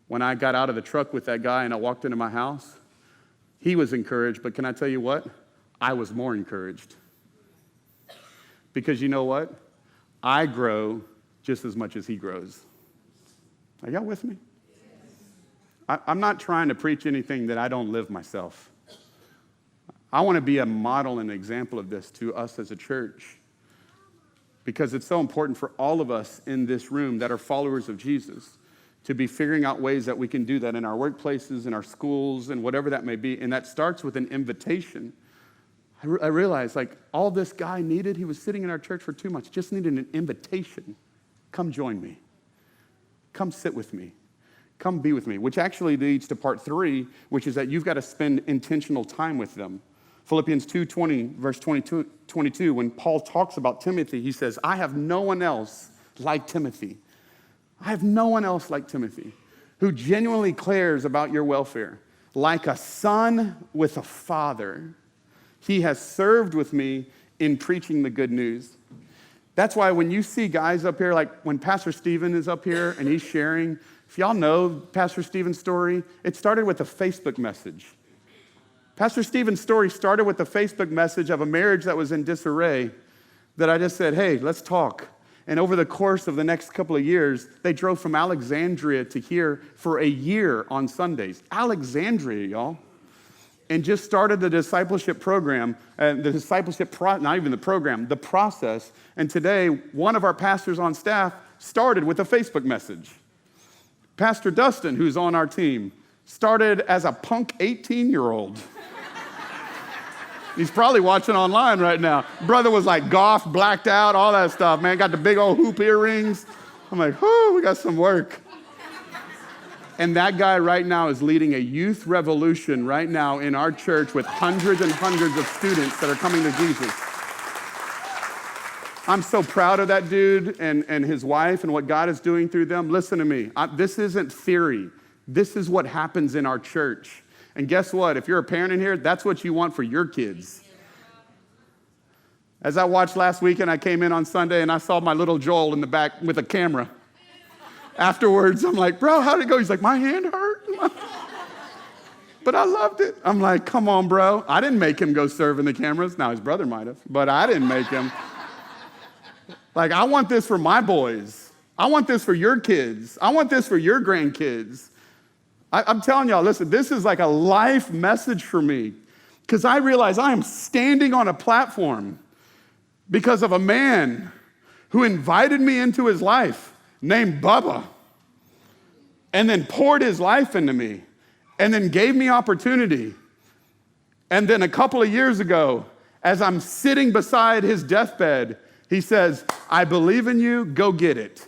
When I got out of the truck with that guy and I walked into my house, he was encouraged, but can I tell you what? I was more encouraged. Because you know what? I grow just as much as he grows. Are y'all with me? I'm not trying to preach anything that I don't live myself. I want to be a model and example of this to us as a church, because it's so important for all of us in this room that are followers of Jesus to be figuring out ways that we can do that in our workplaces, in our schools, and whatever that may be. And that starts with an invitation. I realized, like, all this guy needed, he was sitting in our church for 2 months, just needed an invitation. Come join me. Come sit with me. Come be with me, which actually leads to part 3, which is that you've got to spend intentional time with them. Philippians 2:20, verse 22, when Paul talks about Timothy, he says, I have no one else like Timothy. I have no one else like Timothy who genuinely cares about your welfare. Like a son with a father, he has served with me in preaching the good news. That's why when you see guys up here, like when Pastor Stephen is up here and he's sharing, if y'all know Pastor Stephen's story, it started with a Facebook message. Pastor Stephen's story started with a Facebook message of a marriage that was in disarray that I just said, hey, let's talk. And over the course of the next couple of years, they drove from Alexandria to here for a year on Sundays. Alexandria, y'all. And just started the discipleship program, not even the program, the process. And today, one of our pastors on staff started with a Facebook message. Pastor Dustin, who's on our team, started as a punk 18-year-old. He's probably watching online right now. Brother was like goth, blacked out, all that stuff, man. Got the big old hoop earrings. I'm like, whoo, we got some work. And that guy right now is leading a youth revolution right now in our church with hundreds and hundreds of students that are coming to Jesus. I'm so proud of that dude and his wife and what God is doing through them. Listen to me. This isn't theory. This is what happens in our church. And guess what? If you're a parent in here, that's what you want for your kids. As I watched last weekend, I came in on Sunday and I saw my little Joel in the back with a camera. Afterwards, I'm like, bro, how'd it go? He's like, my hand hurt. But I loved it. I'm like, come on, bro. I didn't make him go serve in the cameras. Now, his brother might have, but I didn't make him. Like, I want this for my boys. I want this for your kids. I want this for your grandkids. I'm telling y'all, listen, this is like a life message for me, because I realize I am standing on a platform because of a man who invited me into his life named Bubba, and then poured his life into me, and then gave me opportunity. And then a couple of years ago, as I'm sitting beside his deathbed, he says, I believe in you, go get it.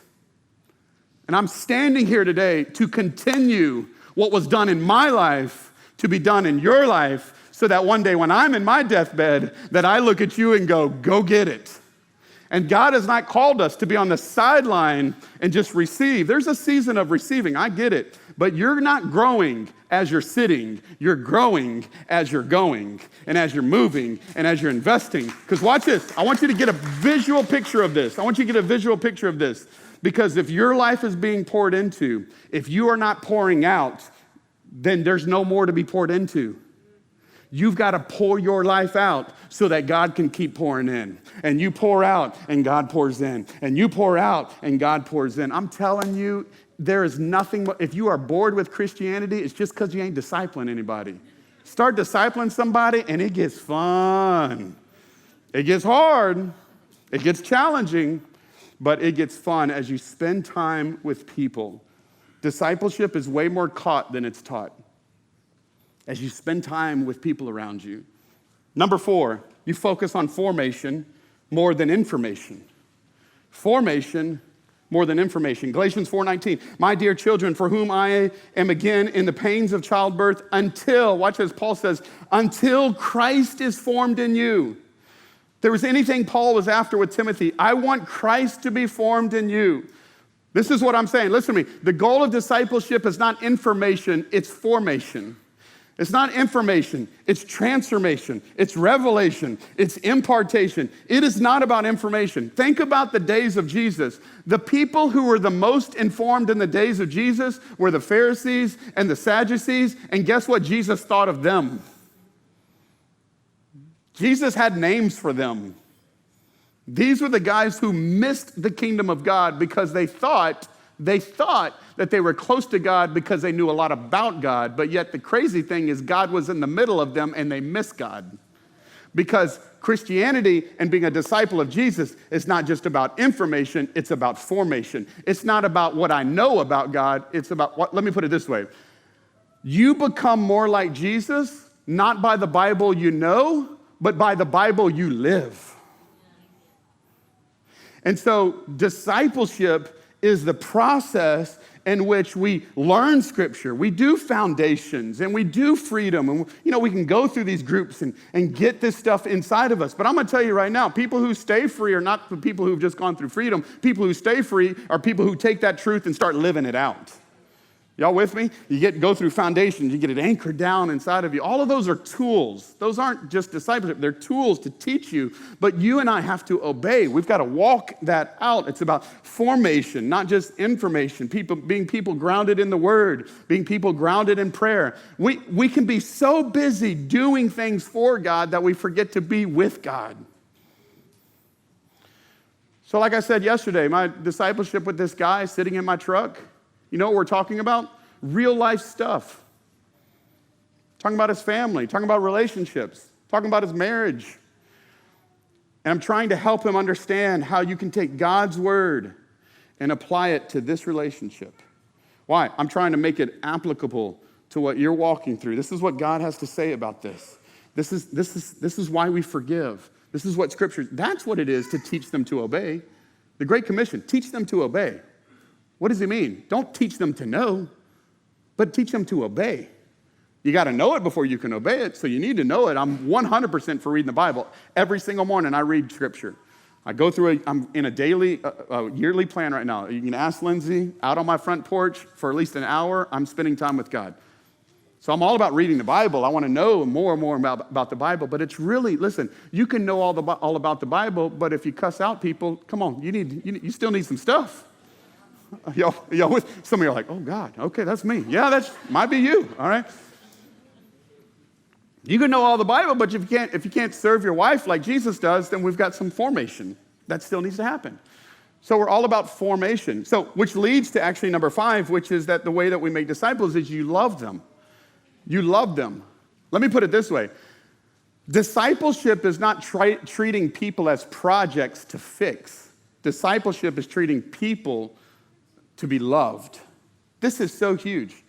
And I'm standing here today to continue what was done in my life to be done in your life, so that one day when I'm in my deathbed, that I look at you and go get it. And God has not called us to be on the sideline and just receive. There's a season of receiving, I get it. But you're not growing as you're sitting. You're growing as you're going, and as you're moving, and as you're investing. Because watch this. I want you to get a visual picture of this. Because if your life is being poured into, if you are not pouring out, then there's no more to be poured into. You've got to pour your life out so that God can keep pouring in. And you pour out and God pours in. And you pour out and God pours in. I'm telling you, there is nothing, if you are bored with Christianity, it's just because you ain't discipling anybody. Start discipling somebody and it gets fun. It gets hard. It gets challenging, but it gets fun as you spend time with people. Discipleship is way more caught than it's taught. As you spend time with people around you. Number 4, you focus on formation more than information. Formation more than information. Galatians 4:19, my dear children, for whom I am again in the pains of childbirth until, watch as Paul says, until Christ is formed in you. There was anything Paul was after with Timothy. I want Christ to be formed in you. This is what I'm saying. Listen to me. The goal of discipleship is not information, it's formation. It's not information, it's transformation, it's revelation, it's impartation. It is not about information. Think about the days of Jesus. The people who were the most informed in the days of Jesus were the Pharisees and the Sadducees, and guess what Jesus thought of them? Jesus had names for them. These were the guys who missed the kingdom of God because they thought They thought that they were close to God because they knew a lot about God, but yet the crazy thing is God was in the middle of them and they missed God. Because Christianity and being a disciple of Jesus is not just about information, it's about formation. It's not about what I know about God, it's about what, let me put it this way. You become more like Jesus, not by the Bible you know, but by the Bible you live. And so discipleship is the process in which we learn Scripture, we do foundations, and we do freedom. And, we can go through these groups and get this stuff inside of us. But I'm going to tell you right now, people who stay free are not the people who've just gone through freedom. People who stay free are people who take that truth and start living it out. Y'all with me? You go through foundations, you get it anchored down inside of you. All of those are tools. Those aren't just discipleship. They're tools to teach you, but you and I have to obey. We've got to walk that out. It's about formation, not just information. Being people grounded in the Word, being people grounded in prayer. We can be so busy doing things for God that we forget to be with God. So like I said yesterday, my discipleship with this guy sitting in my truck, you know what we're talking about? Real life stuff. Talking about his family, talking about relationships, talking about his marriage. And I'm trying to help him understand how you can take God's word and apply it to this relationship. Why? I'm trying to make it applicable to what you're walking through. This is what God has to say about this. This is why we forgive. This is what Scripture, that's what it is to teach them to obey. The Great Commission, teach them to obey. What does he mean? Don't teach them to know, but teach them to obey. You got to know it before you can obey it, so you need to know it. I'm 100% for reading the Bible. Every single morning I read Scripture. I go through I'm in a daily, yearly plan right now. You can ask Lindsay, out on my front porch for at least an hour, I'm spending time with God. So I'm all about reading the Bible. I want to know more and more about the Bible, but it's really, listen, you can know all about the Bible, but if you cuss out people, come on, you still need some stuff. Y'all, some of you are like, oh God, okay, that's me. Yeah, that might be you, all right? You can know all the Bible, but if you can't serve your wife like Jesus does, then we've got some formation. That still needs to happen. So we're all about formation. So, which leads to actually number 5, which is that the way that we make disciples is you love them. You love them. Let me put it this way. Discipleship is not treating people as projects to fix. Discipleship is treating people to be loved. This is so huge.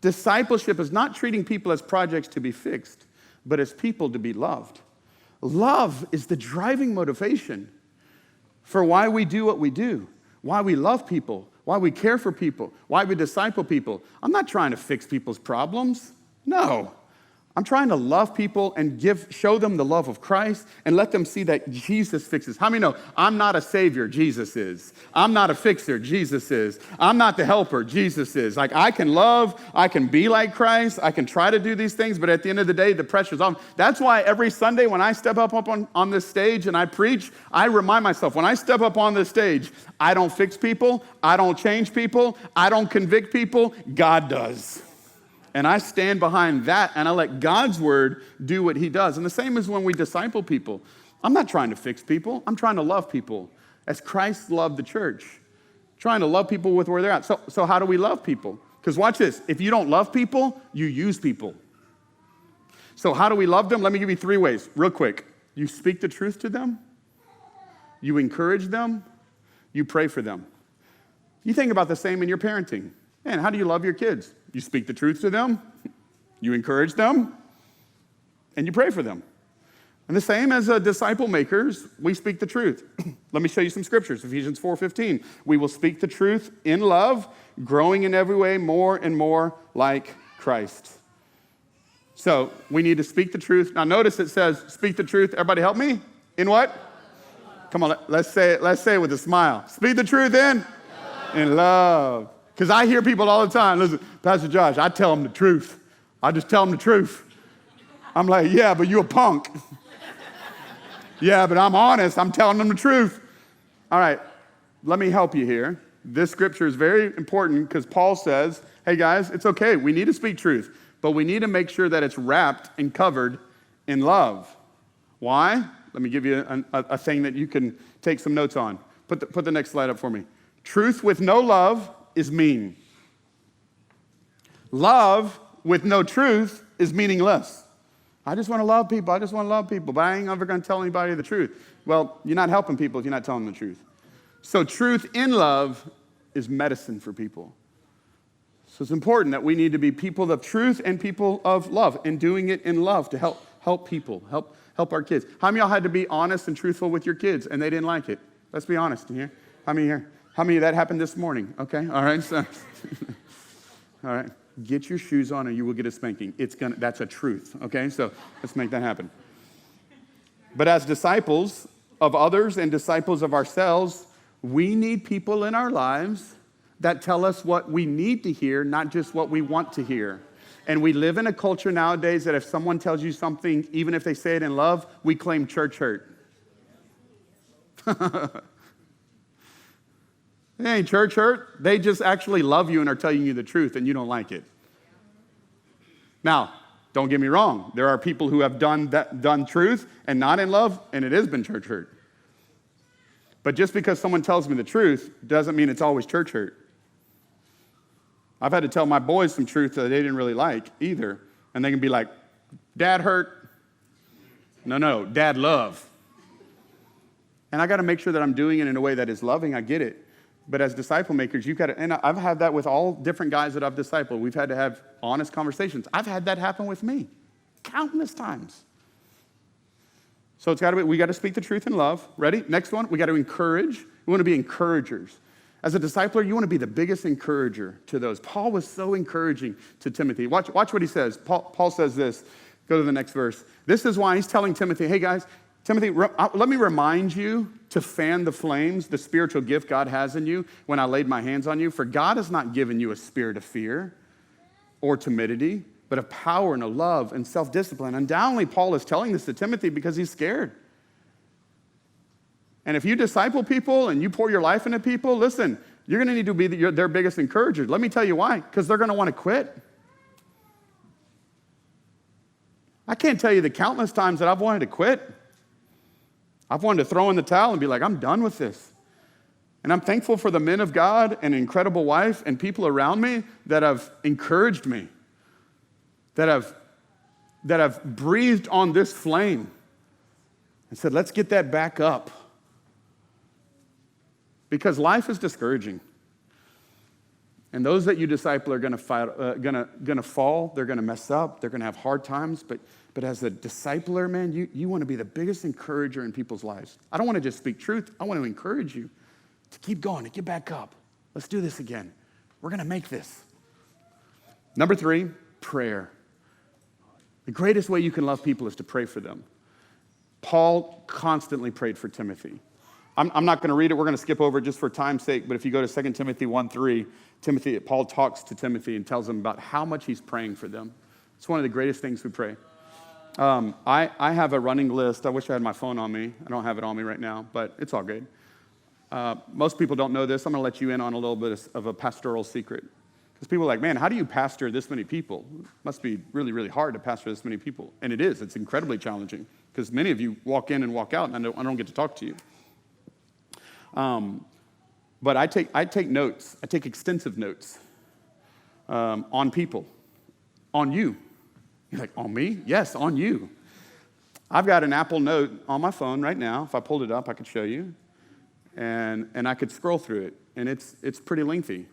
Discipleship is not treating people as projects to be fixed, but as people to be loved. Love is the driving motivation for why we do what we do, why we love people, why we care for people, why we disciple people. I'm not trying to fix people's problems. No. I'm trying to love people and show them the love of Christ and let them see that Jesus fixes. How many know I'm not a savior, Jesus is. I'm not a fixer, Jesus is. I'm not the helper, Jesus is. Like I can love, I can be like Christ, I can try to do these things, but at the end of the day, the pressure's on. That's why every Sunday when I step up on this stage and I preach, I remind myself, when I step up on this stage, I don't fix people, I don't change people, I don't convict people, God does. And I stand behind that, and I let God's word do what he does. And the same is when we disciple people. I'm not trying to fix people. I'm trying to love people as Christ loved the church. Trying to love people with where they're at. So how do we love people? Because watch this. If you don't love people, you use people. So how do we love them? Let me give you 3 ways, real quick. You speak the truth to them. You encourage them. You pray for them. You think about the same in your parenting. Man, how do you love your kids? You speak the truth to them, you encourage them, and you pray for them. And the same as disciple makers, we speak the truth. Let me show you some scriptures. Ephesians 4:15. We will speak the truth in love, growing in every way more and more like Christ. So we need to speak the truth. Now notice it says, speak the truth. Everybody help me? In what? Come on, let's say it with a smile. Speak the truth in love. Because I hear people all the time, listen, Pastor Josh, I tell them the truth. I just tell them the truth. I'm like, yeah, but you a punk. Yeah, but I'm honest. I'm telling them the truth. All right, let me help you here. This scripture is very important because Paul says, hey guys, it's okay. We need to speak truth, but we need to make sure that it's wrapped and covered in love. Why? Let me give you a thing that you can take some notes on. Put the next slide up for me. Truth with no love is mean. Love with no truth is meaningless. I just want to love people. I just want to love people, but I ain't ever going to tell anybody the truth. Well, you're not helping people if you're not telling them the truth. So truth in love is medicine for people. So it's important that we need to be people of truth and people of love, and doing it in love to help people, help our kids. How many of y'all had to be honest and truthful with your kids and they didn't like it? Let's be honest in here. How many here? How many of that happened this morning? Okay, all right. So, all right. Get your shoes on or you will get a spanking. That's a truth, okay? So let's make that happen. But as disciples of others and disciples of ourselves, we need people in our lives that tell us what we need to hear, not just what we want to hear. And we live in a culture nowadays that if someone tells you something, even if they say it in love, we claim church hurt. They ain't church hurt. They just actually love you and are telling you the truth, and you don't like it. Now, don't get me wrong. There are people who have done truth and not in love, and it has been church hurt. But just because someone tells me the truth doesn't mean it's always church hurt. I've had to tell my boys some truth that they didn't really like either, and they can be like, Dad hurt. No, Dad love. And I got to make sure that I'm doing it in a way that is loving. I get it. But as disciple makers, you've got to, and I've had that with all different guys that I've discipled. We've had to have honest conversations. I've had that happen with me countless times. So we got to speak the truth in love. Ready? Next one, we got to encourage. We want to be encouragers. As a discipler, you want to be the biggest encourager to those. Paul was so encouraging to Timothy. Watch what he says. Paul says this. Go to the next verse. This is why he's telling Timothy, hey guys, Timothy, let me remind you to fan the flames, the spiritual gift God has in you when I laid my hands on you. For God has not given you a spirit of fear or timidity, but of power and of love and self-discipline. Undoubtedly, Paul is telling this to Timothy because he's scared. And if you disciple people and you pour your life into people, listen, you're going to need to be their biggest encourager. Let me tell you why. Because they're going to want to quit. I can't tell you the countless times that I've wanted to quit. I've wanted to throw in the towel and be like, I'm done with this. And I'm thankful for the men of God and an incredible wife and people around me that have encouraged me, that have breathed on this flame and said, let's get that back up. Because life is discouraging. And those that you disciple are going to fall. They're going to mess up. They're going to have hard times. But as a discipler, man, you want to be the biggest encourager in people's lives. I don't want to just speak truth. I want to encourage you to keep going, to get back up. Let's do this again. We're going to make this. Number 3, prayer. The greatest way you can love people is to pray for them. Paul constantly prayed for Timothy. I'm not going to read it. We're going to skip over it just for time's sake. But if you go to 2 Timothy 1:3, Paul talks to Timothy and tells him about how much he's praying for them. It's one of the greatest things we pray. I have a running list. I wish I had my phone on me. I don't have it on me right now, but it's all good. Most people don't know this. I'm going to let you in on a little bit of a pastoral secret. Because people are like, man, how do you pastor this many people? It must be really, really hard to pastor this many people. And it is. It's incredibly challenging. Because many of you walk in and walk out, and I don't get to talk to you. But I take notes. I take extensive notes on people, on you. You're like, on me? Yes, on you. I've got an Apple Note on my phone right now. If I pulled it up, I could show you. And I could scroll through it. And it's pretty lengthy.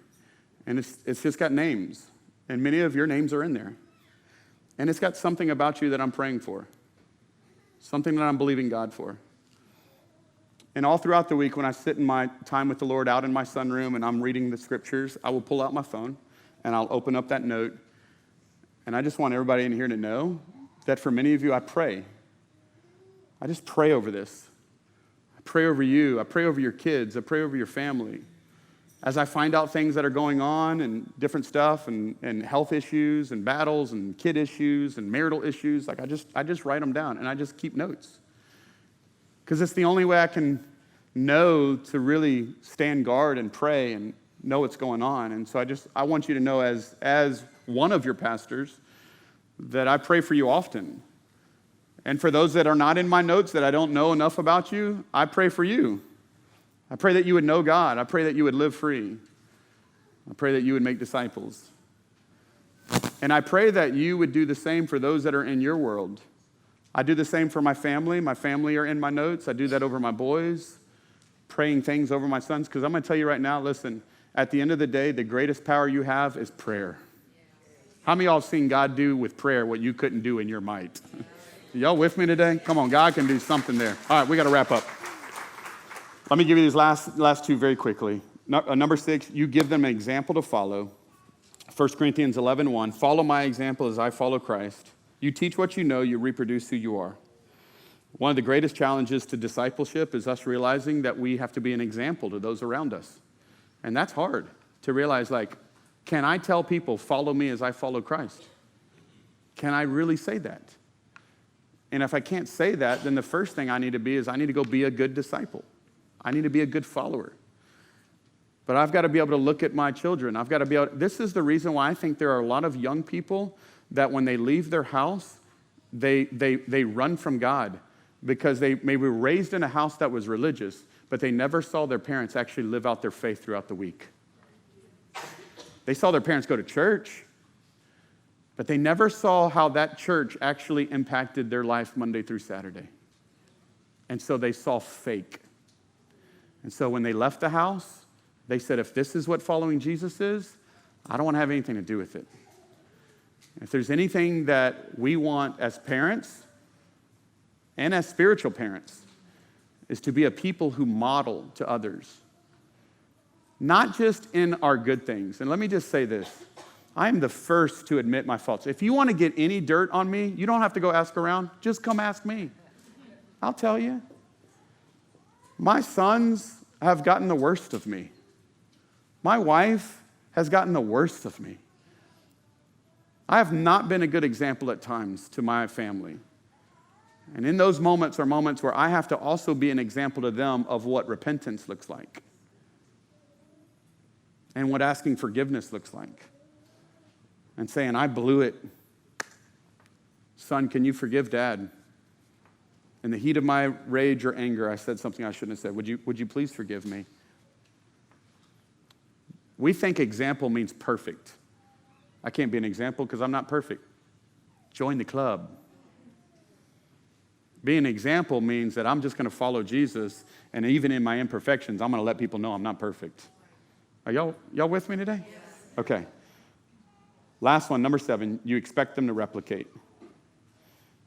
And it's just got names. And many of your names are in there. And it's got something about you that I'm praying for. Something that I'm believing God for. And all throughout the week, when I sit in my time with the Lord out in my sunroom and I'm reading the scriptures, I will pull out my phone and I'll open up that note. And I just want everybody in here to know that for many of you, I pray. I just pray over this. I pray over you. I pray over your kids. I pray over your family. As I find out things that are going on and different stuff and health issues and battles and kid issues and marital issues, like I just write them down and I just keep notes. Because it's the only way I can know to really stand guard and pray and know what's going on. And so I want you to know as one of your pastors that I pray for you often. And for those that are not in my notes that I don't know enough about you, I pray for you. I pray that you would know God. I pray that you would live free. I pray that you would make disciples. And I pray that you would do the same for those that are in your world. I do the same for my family. My family are in my notes. I do that over my boys, praying things over my sons. Because I'm going to tell you right now, listen, at the end of the day, the greatest power you have is prayer. How many of y'all have seen God do with prayer what you couldn't do in your might? Y'all with me today? Come on, God can do something there. All right, we got to wrap up. Let me give you these last two very quickly. Number 6, you give them an example to follow. 1 Corinthians 11:1, follow my example as I follow Christ. You teach what you know, you reproduce who you are. One of the greatest challenges to discipleship is us realizing that we have to be an example to those around us. And that's hard to realize, like, can I tell people, follow me as I follow Christ? Can I really say that? And if I can't say that, then the first thing I need to be is I need to go be a good disciple. I need to be a good follower. But I've got to be able to look at my children. I've got to be able. This is the reason why I think there are a lot of young people that when they leave their house, they run from God because they maybe were raised in a house that was religious, but they never saw their parents actually live out their faith throughout the week. They saw their parents go to church, but they never saw how that church actually impacted their life Monday through Saturday. And so they saw fake. And so when they left the house, they said, if this is what following Jesus is, I don't want to have anything to do with it. If there's anything that we want as parents and as spiritual parents, is to be a people who model to others. Not just in our good things. And let me just say this. I am the first to admit my faults. If you want to get any dirt on me, you don't have to go ask around. Just come ask me. I'll tell you. My sons have gotten the worst of me. My wife has gotten the worst of me. I have not been a good example at times to my family. And in those moments are moments where I have to also be an example to them of what repentance looks like and what asking forgiveness looks like and saying, I blew it. Son, can you forgive Dad? In the heat of my rage or anger, I said something I shouldn't have said. Would you please forgive me? We think example means perfect. I can't be an example because I'm not perfect. Join the club. Being an example means that I'm just going to follow Jesus, and even in my imperfections, I'm going to let people know I'm not perfect. Are y'all with me today? Yes. Okay. Last one, number 7, you expect them to replicate.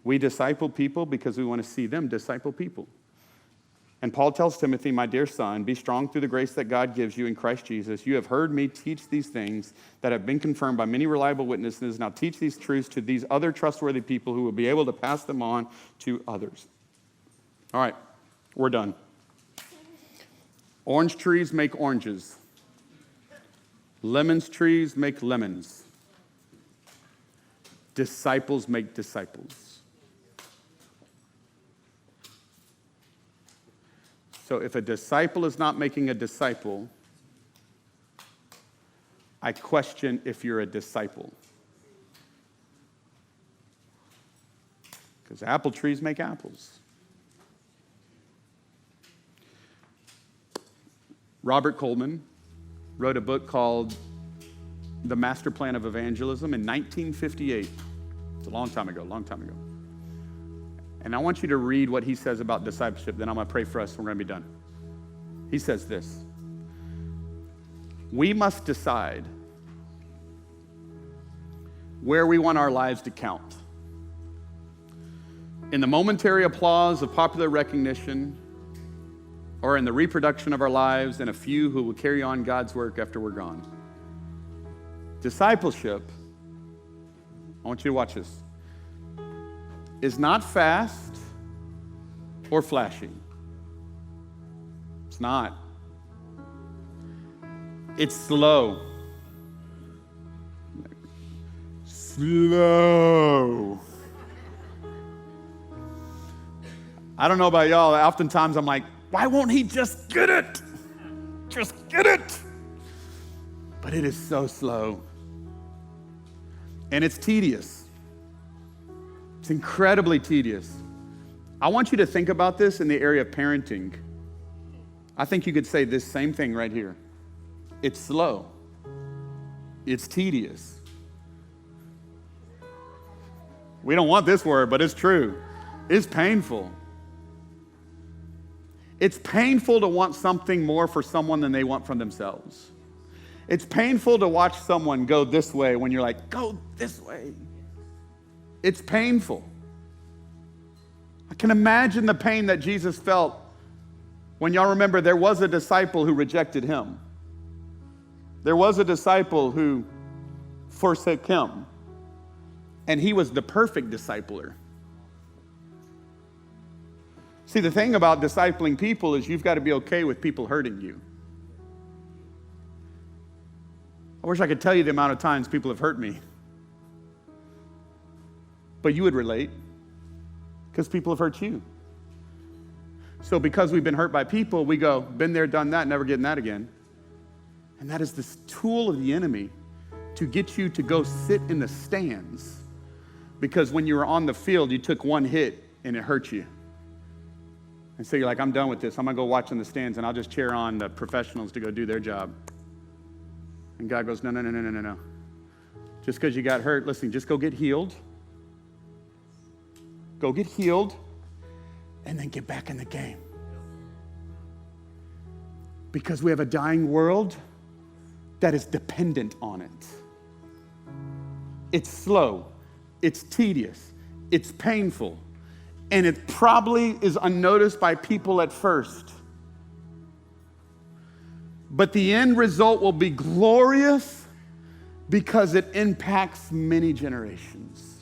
We disciple people because we want to see them disciple people. And Paul tells Timothy, my dear son, be strong through the grace that God gives you in Christ Jesus. You have heard me teach these things that have been confirmed by many reliable witnesses. Now teach these truths to these other trustworthy people who will be able to pass them on to others. All right, we're done. Orange trees make oranges. Lemons trees make lemons. Disciples make disciples. So if a disciple is not making a disciple, I question if you're a disciple. Because apple trees make apples. Robert Coleman wrote a book called The Master Plan of Evangelism in 1958. It's a long time ago. And I want you to read what he says about discipleship. Then I'm going to pray for us and we're going to be done. He says this. We must decide where we want our lives to count. In the momentary applause of popular recognition, or in the reproduction of our lives and a few who will carry on God's work after we're gone. Discipleship, I want you to watch this, is not fast or flashy. It's not. It's slow. Slow. I don't know about y'all, oftentimes I'm like, why won't he just get it? Just get it. But it is so slow. And it's tedious. It's incredibly tedious. I want you to think about this in the area of parenting. I think you could say this same thing right here. It's slow. It's tedious. We don't want this word, but it's true. It's painful. It's painful to want something more for someone than they want from themselves. It's painful to watch someone go this way when you're like, go this way. It's painful. I can imagine the pain that Jesus felt when y'all remember there was a disciple who rejected him. There was a disciple who forsook him. And he was the perfect discipler. See, the thing about discipling people is you've got to be okay with people hurting you. I wish I could tell you the amount of times people have hurt me. But you would relate because people have hurt you. So because we've been hurt by people, we go, been there, done that, never getting that again. And that is this tool of the enemy to get you to go sit in the stands. Because when you were on the field, you took one hit and it hurt you. And so you're like, I'm done with this. I'm going to go watch in the stands and I'll just cheer on the professionals to go do their job. And God goes, no. Just because you got hurt, listen, just go get healed. Go get healed and then get back in the game. Because we have a dying world that is dependent on it. It's slow. It's tedious, it's painful, and it probably is unnoticed by people at first. But the end result will be glorious because it impacts many generations.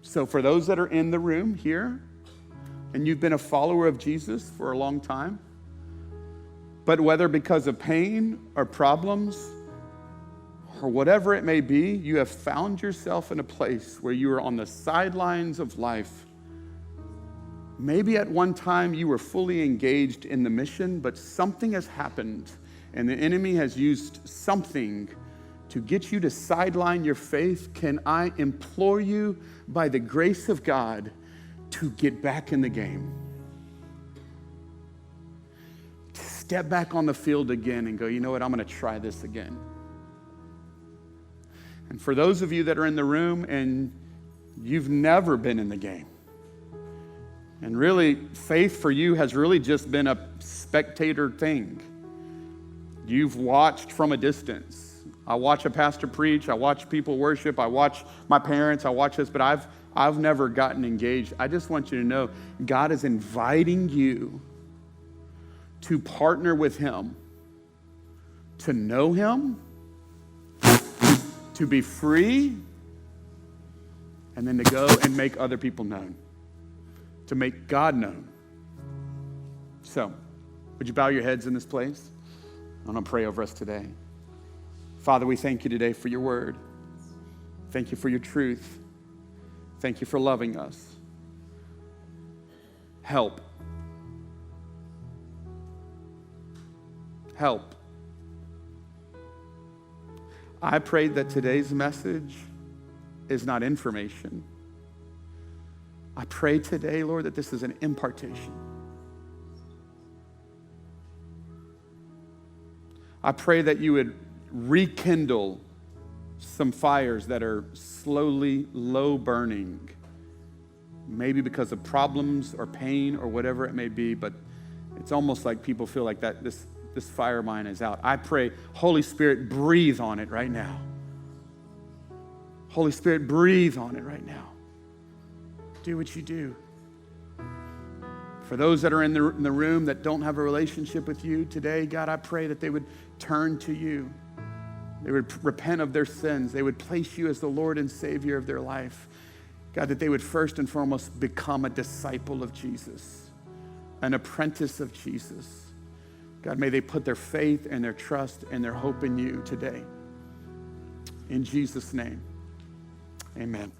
So for those that are in the room here, and you've been a follower of Jesus for a long time, but whether because of pain or problems, or whatever it may be, you have found yourself in a place where you are on the sidelines of life. Maybe at one time you were fully engaged in the mission, but something has happened and the enemy has used something to get you to sideline your faith. Can I implore you by the grace of God to get back in the game? To step back on the field again and go, you know what, I'm going to try this again. And for those of you that are in the room and you've never been in the game, and really faith for you has really just been a spectator thing. You've watched from a distance. I watch a pastor preach, I watch people worship, I watch my parents, I watch this, but I've never gotten engaged. I just want you to know God is inviting you to partner with him, to know him, to be free, and then to go and make other people known, to make God known. So, would you bow your heads in this place? I'm going to pray over us today. Father, we thank you today for your word. Thank you for your truth. Thank you for loving us. Help. Help. I pray that today's message is not information. I pray today, Lord, that this is an impartation. I pray that you would rekindle some fires that are slowly low burning, maybe because of problems or pain or whatever it may be, but it's almost like people feel like that this fire of mine is out. I pray, Holy Spirit, breathe on it right now. Holy Spirit, breathe on it right now. Do what you do. For those that are in the room that don't have a relationship with you today, God, I pray that they would turn to you. They would repent of their sins. They would place you as the Lord and Savior of their life. God, that they would first and foremost become a disciple of Jesus, an apprentice of Jesus. God, may they put their faith and their trust and their hope in you today. In Jesus' name, amen.